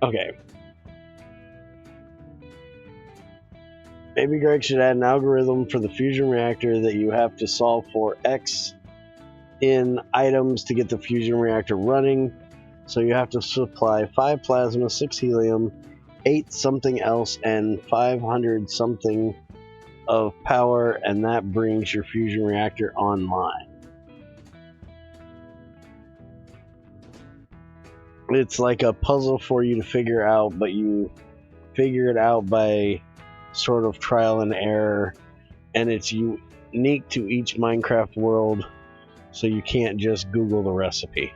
Okay. Maybe Greg should add an algorithm for the fusion reactor that you have to solve for X in items to get the fusion reactor running. So you have to supply 5 plasma, 6 helium, 8 something else, and 500 something of power, and that brings your fusion reactor online. It's like a puzzle for you to figure out, but you figure it out by sort of trial and error, and it's unique to each Minecraft world, so you can't just Google the recipe.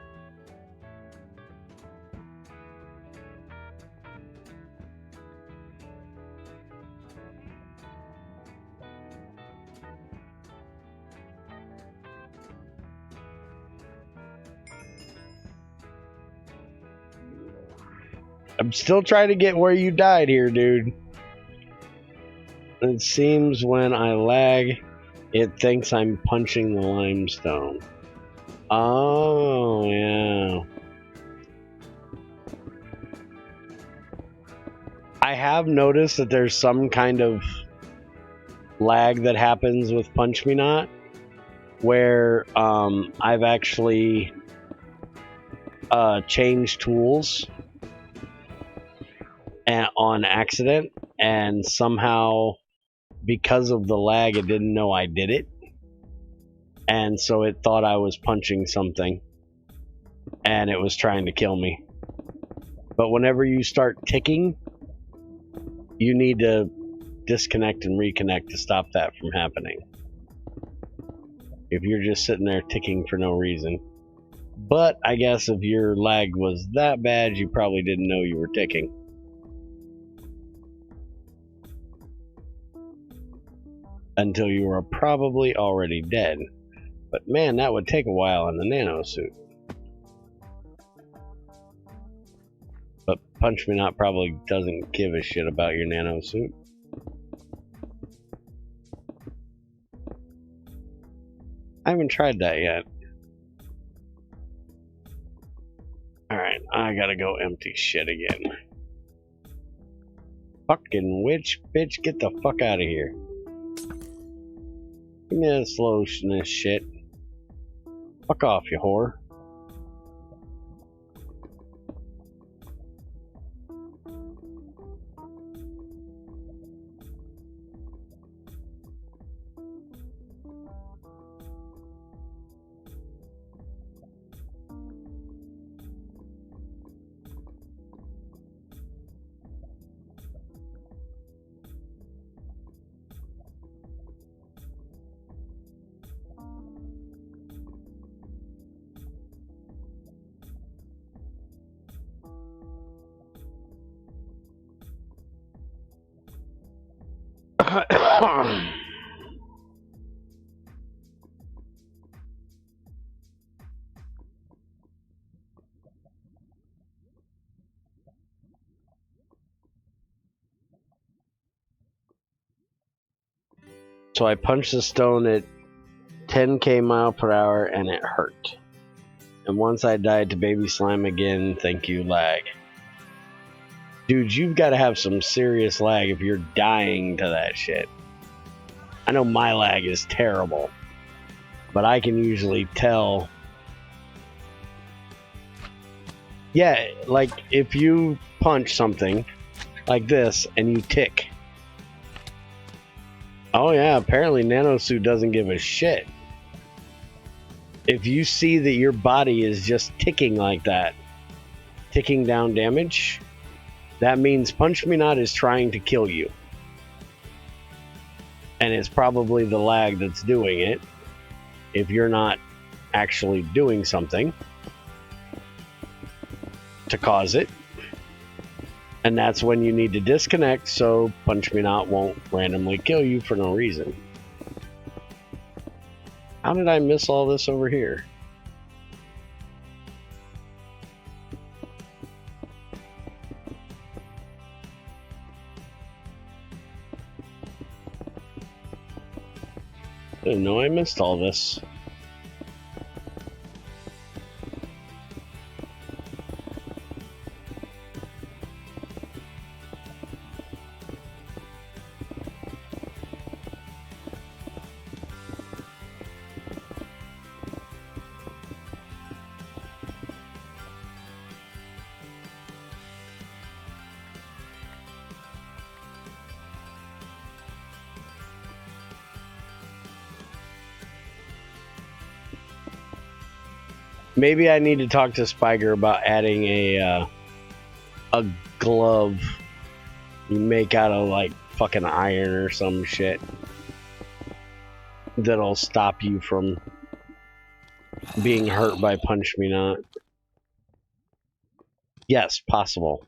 I'm still trying to get where you died here, dude. It seems when I lag, it thinks I'm punching the limestone. Oh, yeah. I have noticed that there's some kind of lag that happens with Punch Me Not, where I've actually changed tools on accident, and somehow because of the lag it didn't know I did it, and so it thought I was punching something and it was trying to kill me. But whenever you start ticking, you need to disconnect and reconnect to stop that from happening, if you're just sitting there ticking for no reason. But I guess if your lag was that bad, you probably didn't know you were ticking. Until you were probably already dead. But man, that would take a while in the nano suit. But Punch Me Not probably doesn't give a shit about your nano suit. I haven't tried that yet. Alright, I gotta go empty shit again. Fucking witch, bitch, get the fuck out of here. Give me that slowness shit. Fuck off, you whore. So I punched the stone at 10k mile per hour and it hurt. And once I died to baby slime again, thank you, lag. Dude, you've got to have some serious lag if you're dying to that shit. I know my lag is terrible, but I can usually tell. Yeah, like if you punch something like this and you tick. Oh yeah, apparently Nanosuit doesn't give a shit. If you see that your body is just ticking like that, ticking down damage, that means Punch Me Not is trying to kill you. And it's probably the lag that's doing it, if you're not actually doing something to cause it. And that's when you need to disconnect so Punch Me Not won't randomly kill you for no reason. How did I miss all this over here? I didn't know I missed all this. Maybe I need to talk to Spiger about adding a glove you make out of like fucking iron or some shit that'll stop you from being hurt by Punch Me Not. Yes, possible.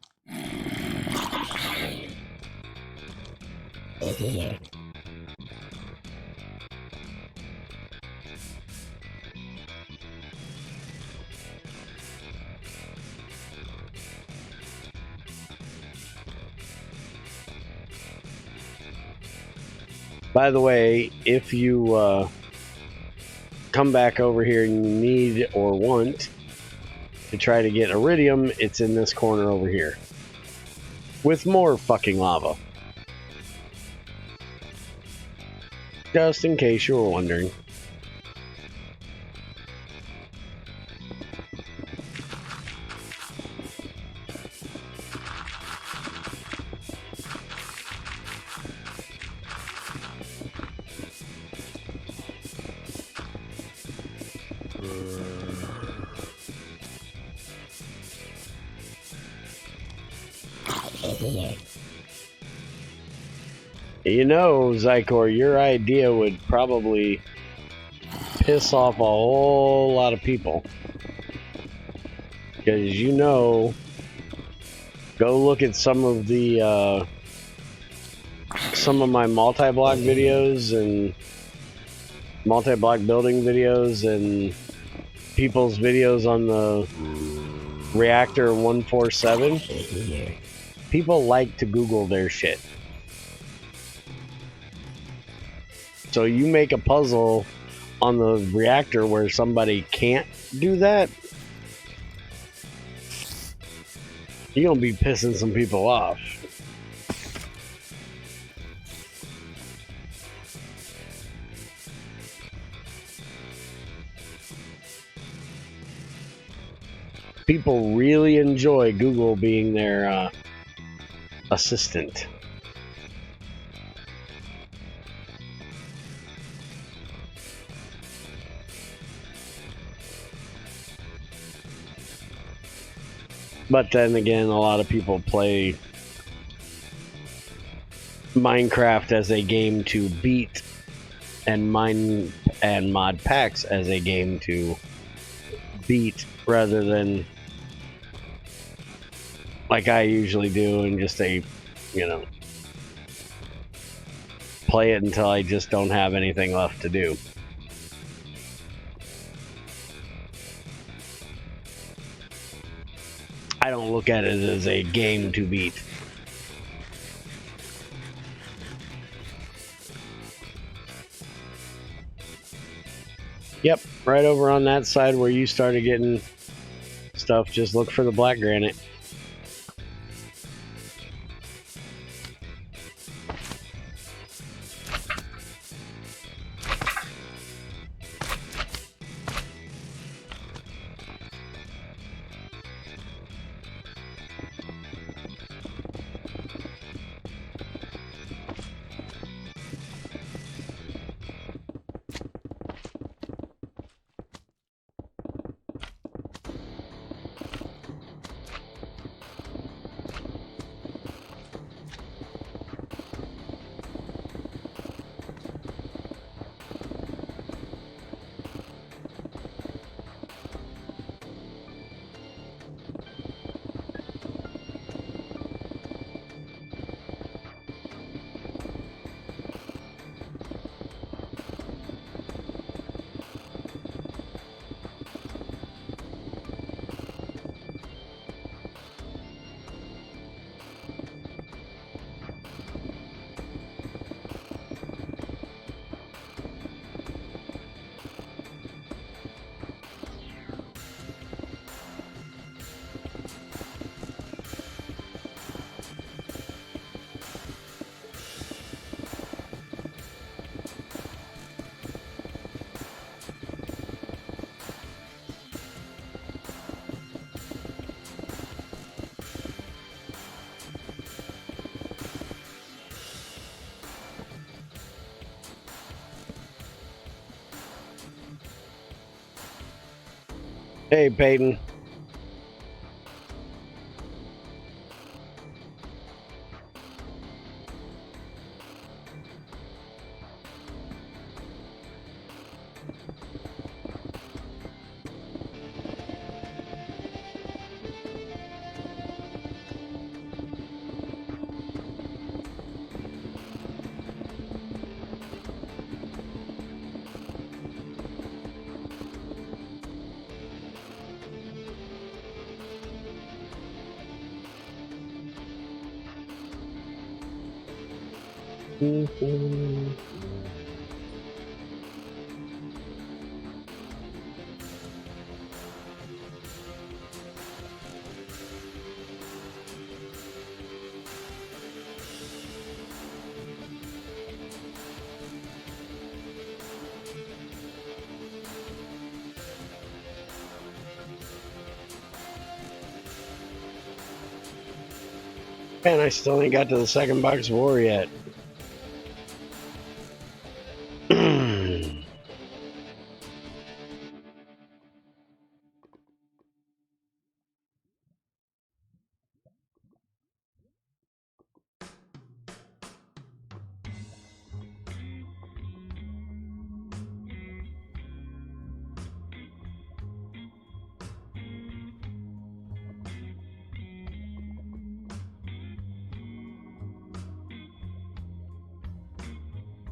By the way, if you come back over here and you need or want to try to get iridium, it's in this corner over here. With more fucking lava. Just in case you were wondering. You know, Zykor, your idea would probably piss off a whole lot of people. Because you know, go look at some of the some of my multi-block videos and multi-block building videos and people's videos on the Reactor 147. People like to Google their shit. So you make a puzzle on the reactor where somebody can't do that, you're gonna be pissing some people off. People really enjoy Google being their assistant. But then again, a lot of people play Minecraft as a game to beat, and mod packs as a game to beat, rather than like I usually do, and just play it until I just don't have anything left to do. I don't look at it as a game to beat. Yep, right over on that side where you started getting stuff, just look for the black granite. Hey, Peyton. Man, I still ain't got to the second box of war yet.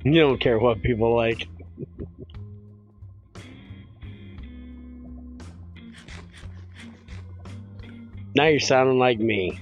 You don't care what people like. Now you're sounding like me.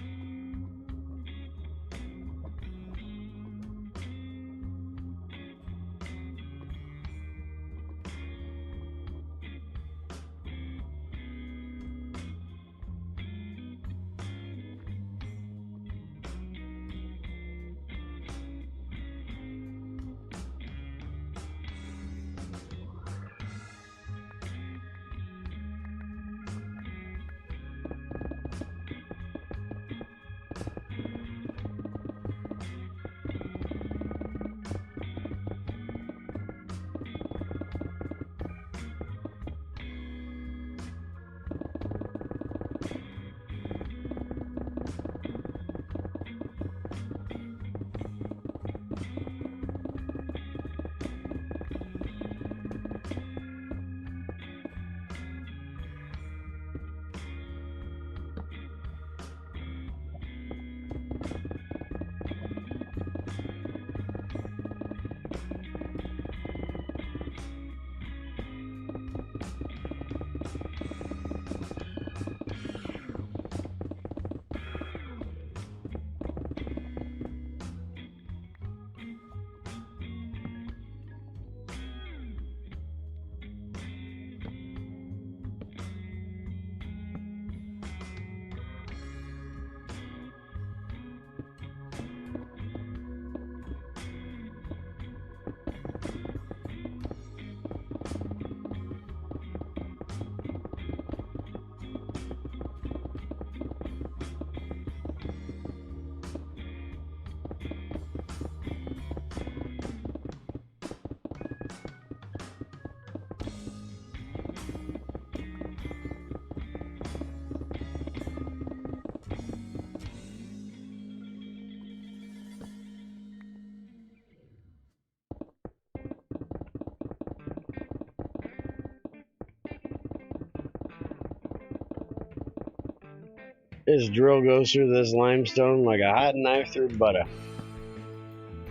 This drill goes through this limestone like a hot knife through butter.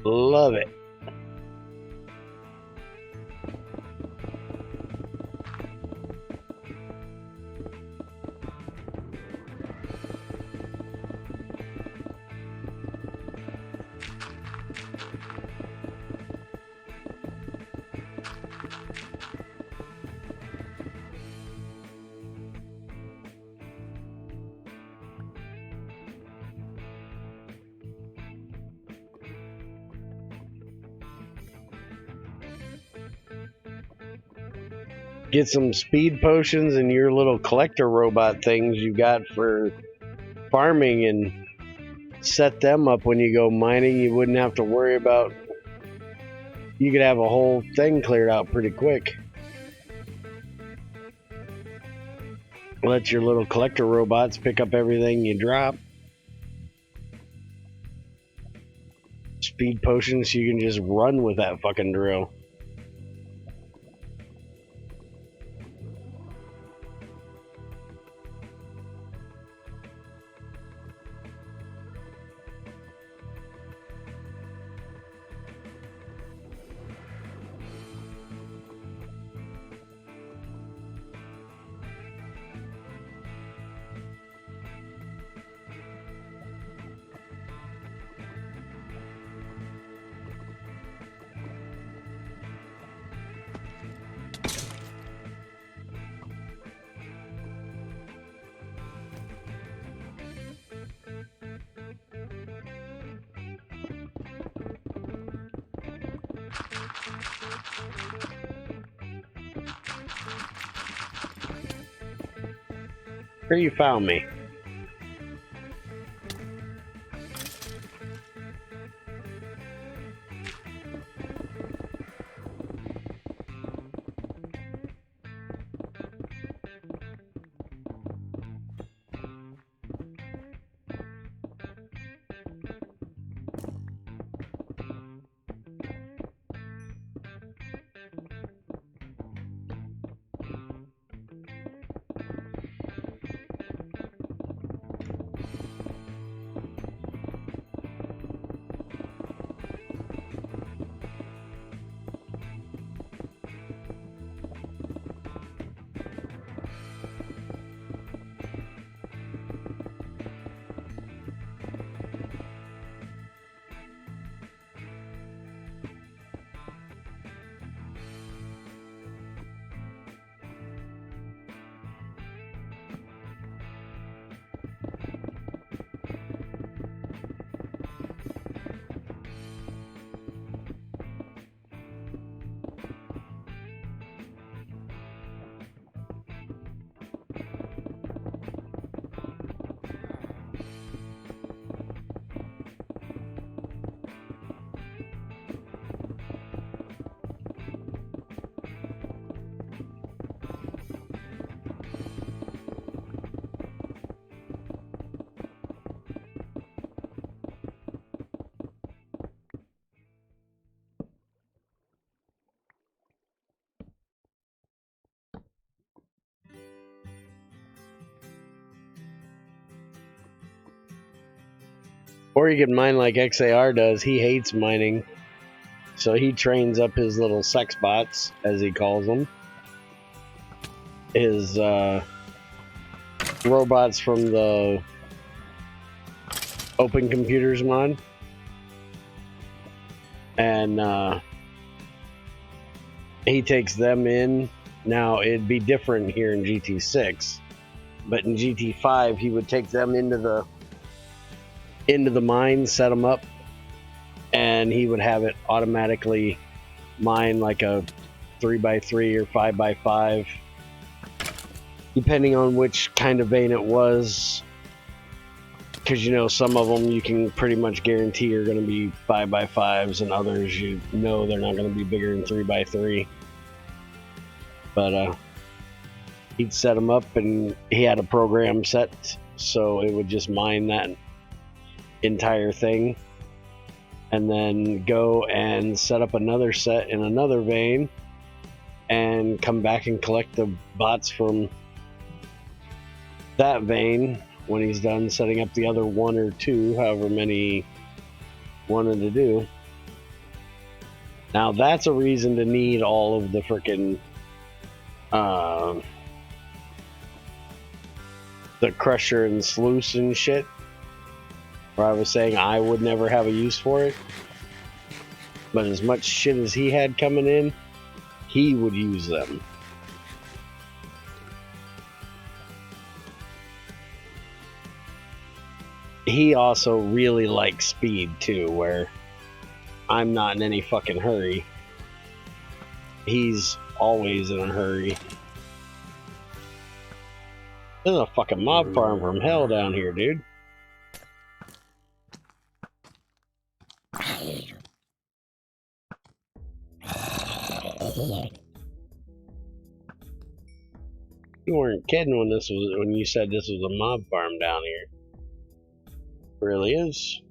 Love it. Get some speed potions and your little collector robot things you got for farming and set them up when you go mining. You wouldn't have to worry about. You could have a whole thing cleared out pretty quick. Let your little collector robots pick up everything you drop. Speed potions so you can just run with that fucking drill. Here you found me. Or you can mine like XAR does. He hates mining. So he trains up his little sex bots, as he calls them. His robots from the Open Computers mod. And he takes them in. Now, it'd be different here in GT6. But in GT5, he would take them into the mine, set them up, and he would have it automatically mine like a 3x3 or 5x5, depending on which kind of vein it was. Because, you know, some of them you can pretty much guarantee are going to be 5x5s, and others you know they're not going to be bigger than 3x3. But he'd set them up, and he had a program set, so it would just mine that entire thing, and then go and set up another set in another vein, and come back and collect the bots from that vein when he's done setting up the other one or two, however many he wanted to do. Now that's a reason to need all of the frickin' the crusher and sluice and shit, where I was saying I would never have a use for it. But as much shit as he had coming in, he would use them. He also really likes speed too, where I'm not in any fucking hurry. He's always in a hurry. This is a fucking mob farm from hell down here, dude. You weren't kidding when you said this was a mob farm down here. Really is.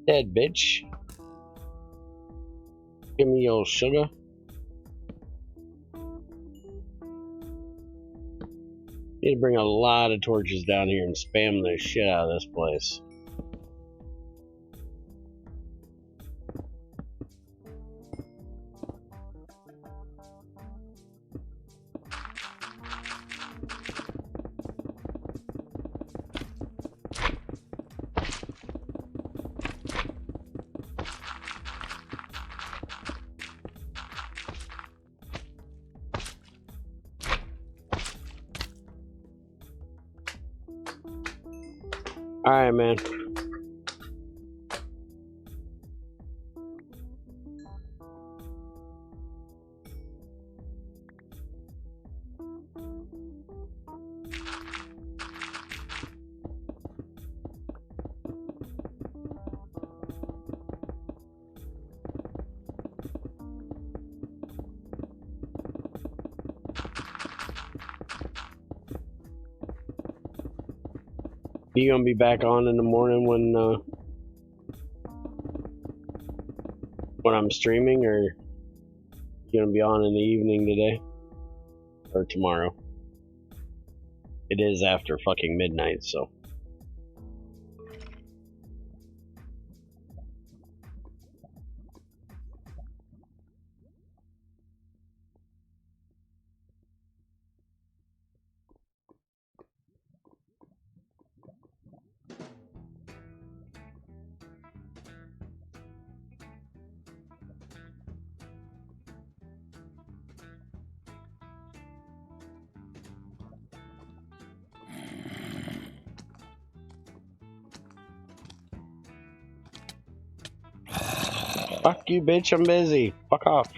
Dead bitch. Give me your sugar. Need to bring a lot of torches down here and spam the shit out of this place. Alright, man. You gonna be back on in the morning when I'm streaming, or you gonna be on in the evening today or tomorrow? It is after fucking midnight, so. Fuck you, bitch, I'm busy. Fuck off.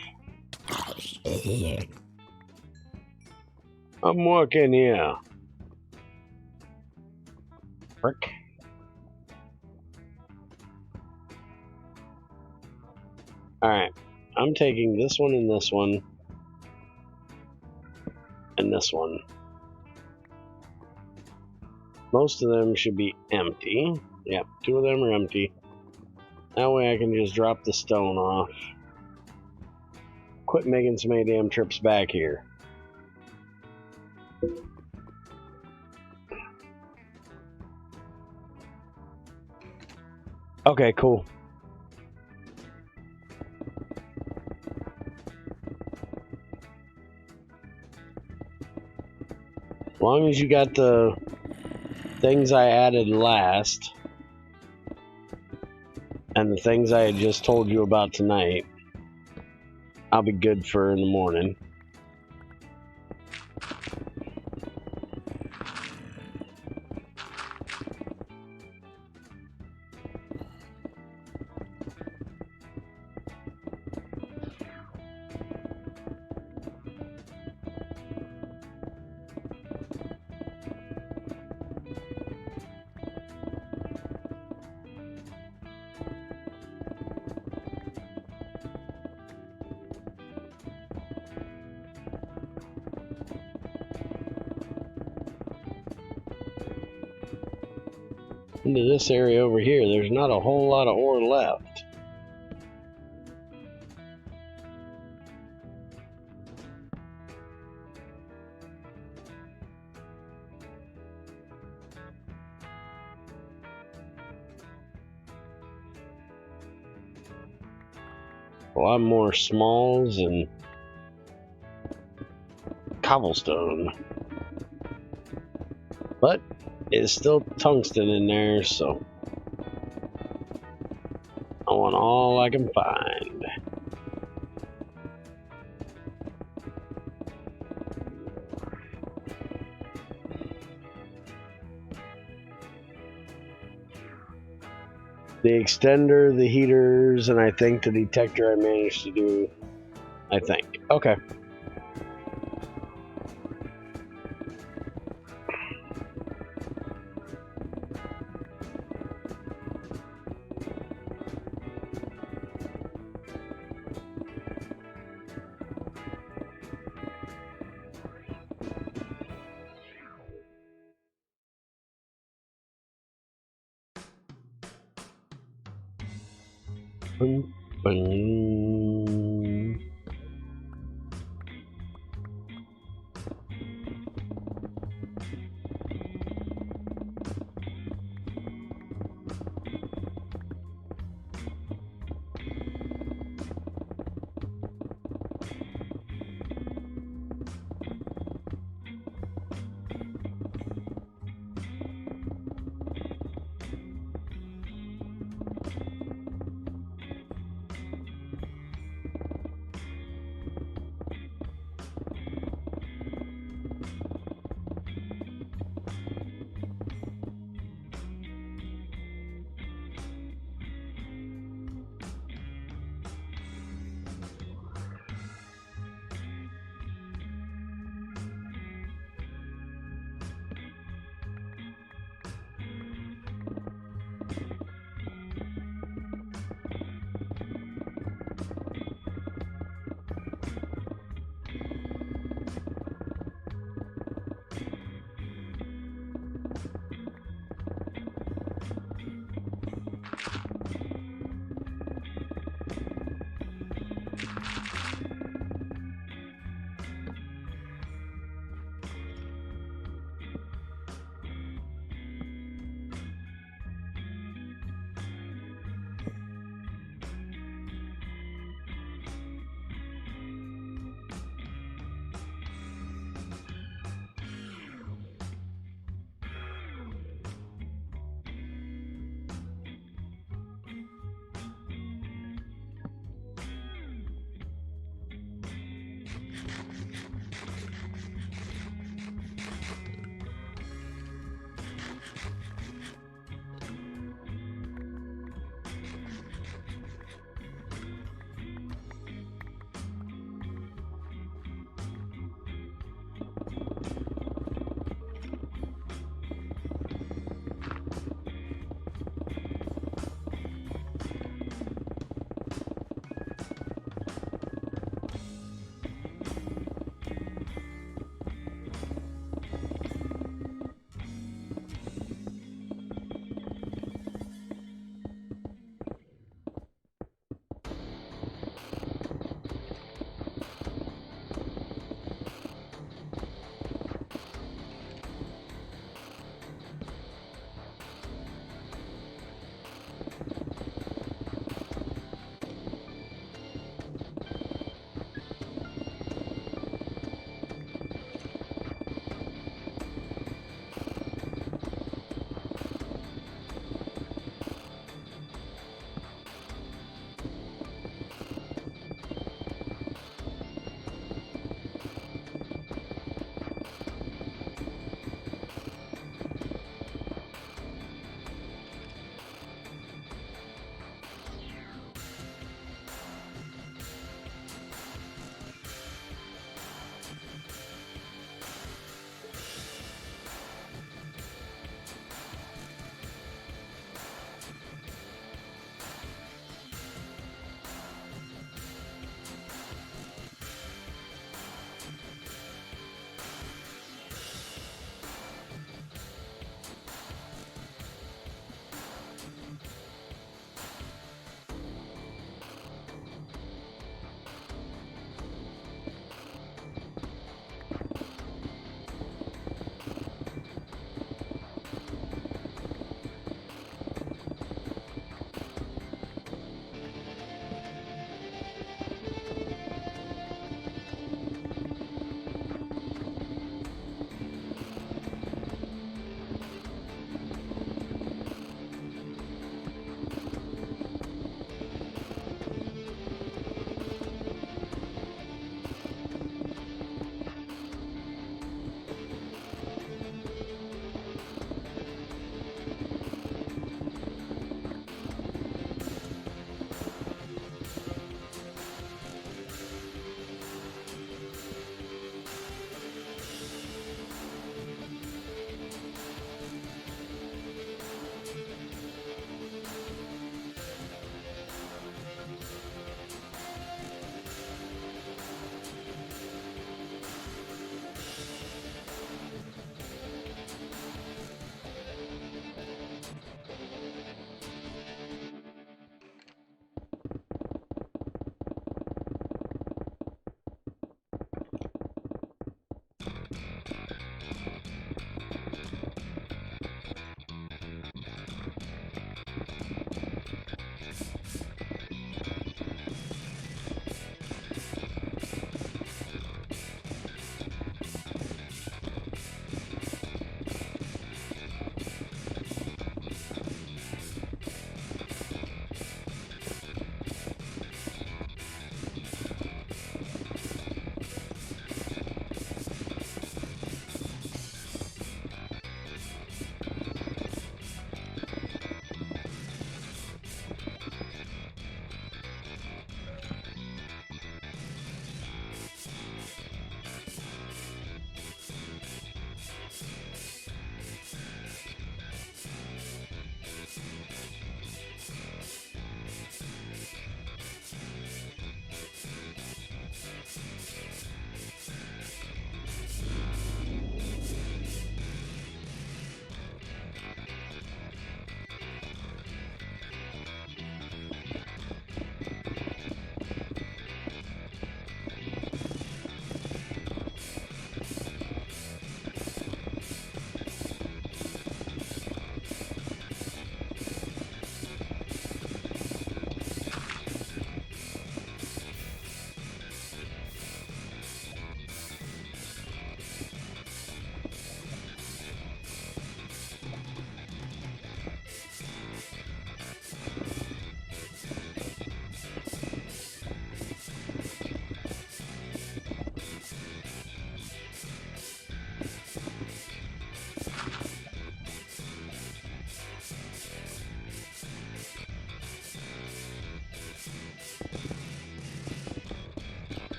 I'm working here. Frick. Alright. I'm taking this one and this one. And this one. Most of them should be empty. Yep, 2 of them are empty. That way I can just drop the stone off. Quit making so many damn trips back here. Okay, cool. As long as you got the things I added last, and the things I had just told you about tonight, I'll be good for in the morning. Into this area over here, there's not a whole lot of ore left. A lot more smalls and cobblestone. But it's still tungsten in there, so I want all I can find. The extender, the heaters, and I think the detector I managed to do, I think. Okay. Boom, boom.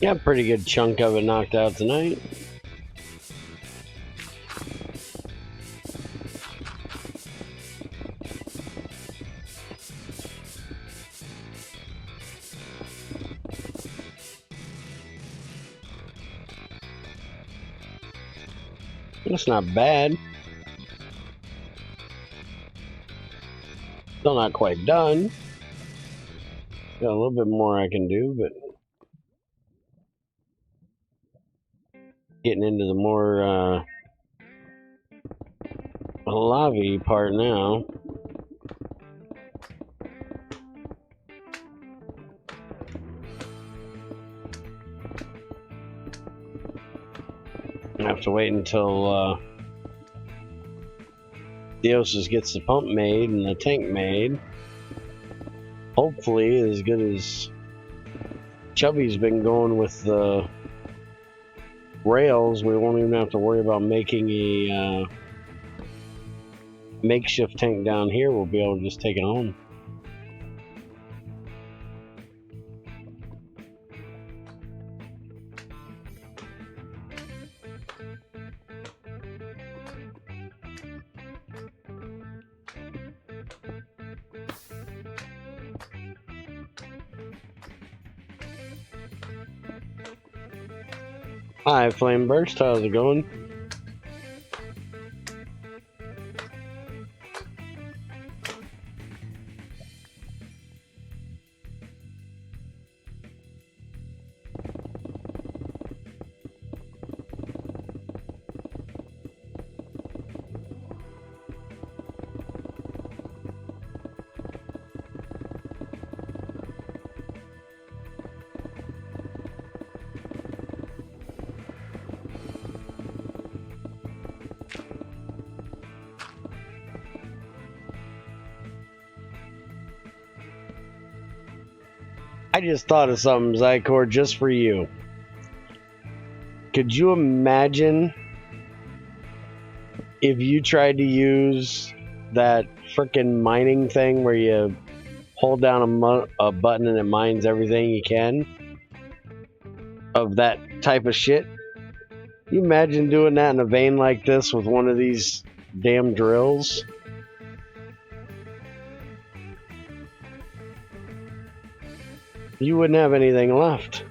Yeah, pretty good chunk of it knocked out tonight. That's not bad. Still not quite done. Got a little bit more I can do, but getting into the more lobby part now. I have to wait until Theosis gets the pump made and the tank made. Hopefully, as good as Chubby's been going with the rails, we won't even have to worry about making a makeshift tank down here. We'll be able to just take it home. Hi, Flame Burst. How's it going? I just thought of something, Zycor, just for you. Could you imagine if you tried to use that frickin' mining thing where you hold down a button and it mines everything you can of that type of shit? You imagine doing that in a vein like this with one of these damn drills? You wouldn't have anything left.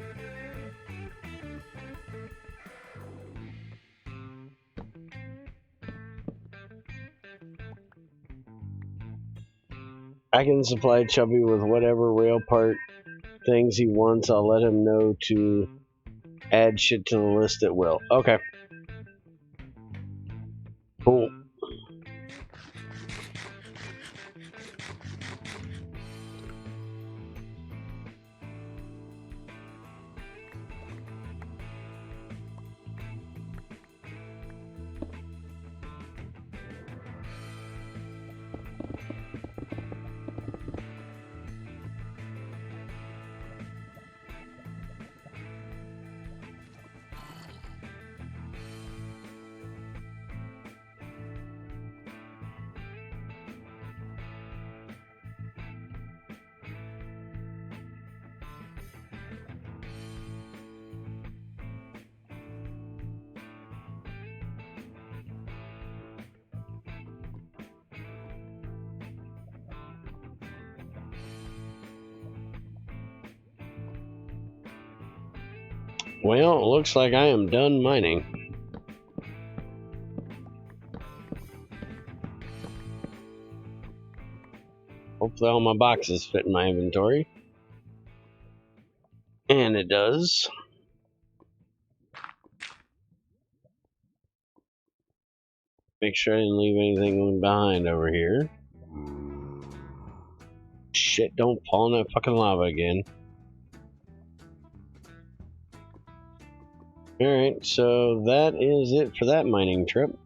I can supply Chubby with whatever rail part things he wants. I'll let him know to add shit to the list at will. Okay. Cool. Well, it looks like I am done mining. Hopefully all my boxes fit in my inventory. And it does. Make sure I didn't leave anything behind over here. Shit, don't fall in that fucking lava again. Alright, so that is it for that mining trip.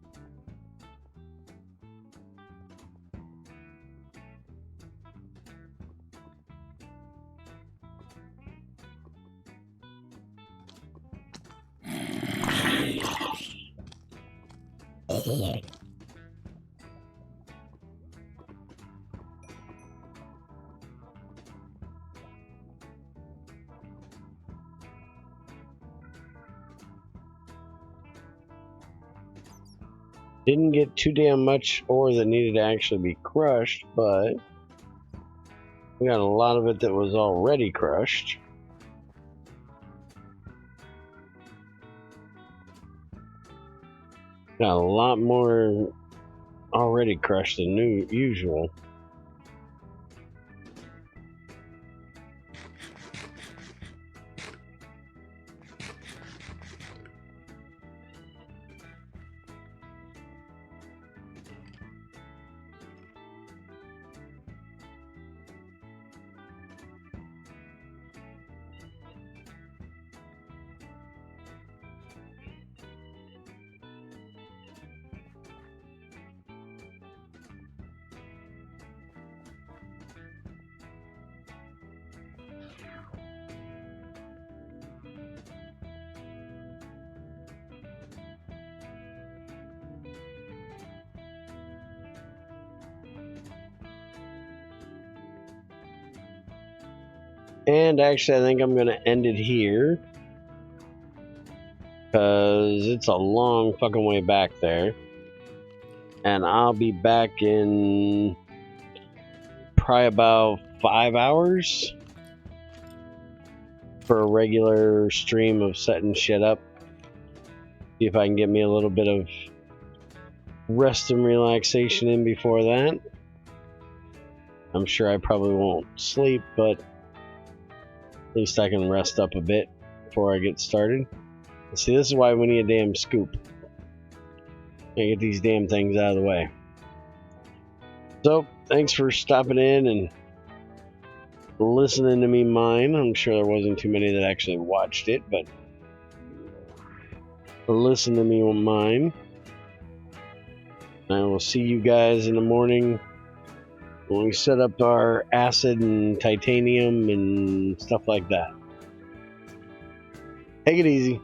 Didn't get too damn much ore that needed to actually be crushed, but we got a lot of it that was already crushed. Got a lot more already crushed than usual. And actually, I think I'm going to end it here, because it's a long fucking way back there. And I'll be back in probably about 5 hours for a regular stream of setting shit up. See if I can get me a little bit of rest and relaxation in before that. I'm sure I probably won't sleep, but at least I can rest up a bit before I get started. See, this is why we need a damn scoop. And get these damn things out of the way. So, thanks for stopping in and listening to me mine. I'm sure there wasn't too many that actually watched it, but listen to me mine. I will see you guys in the morning when we set up our acid and titanium and stuff like that. Take it easy.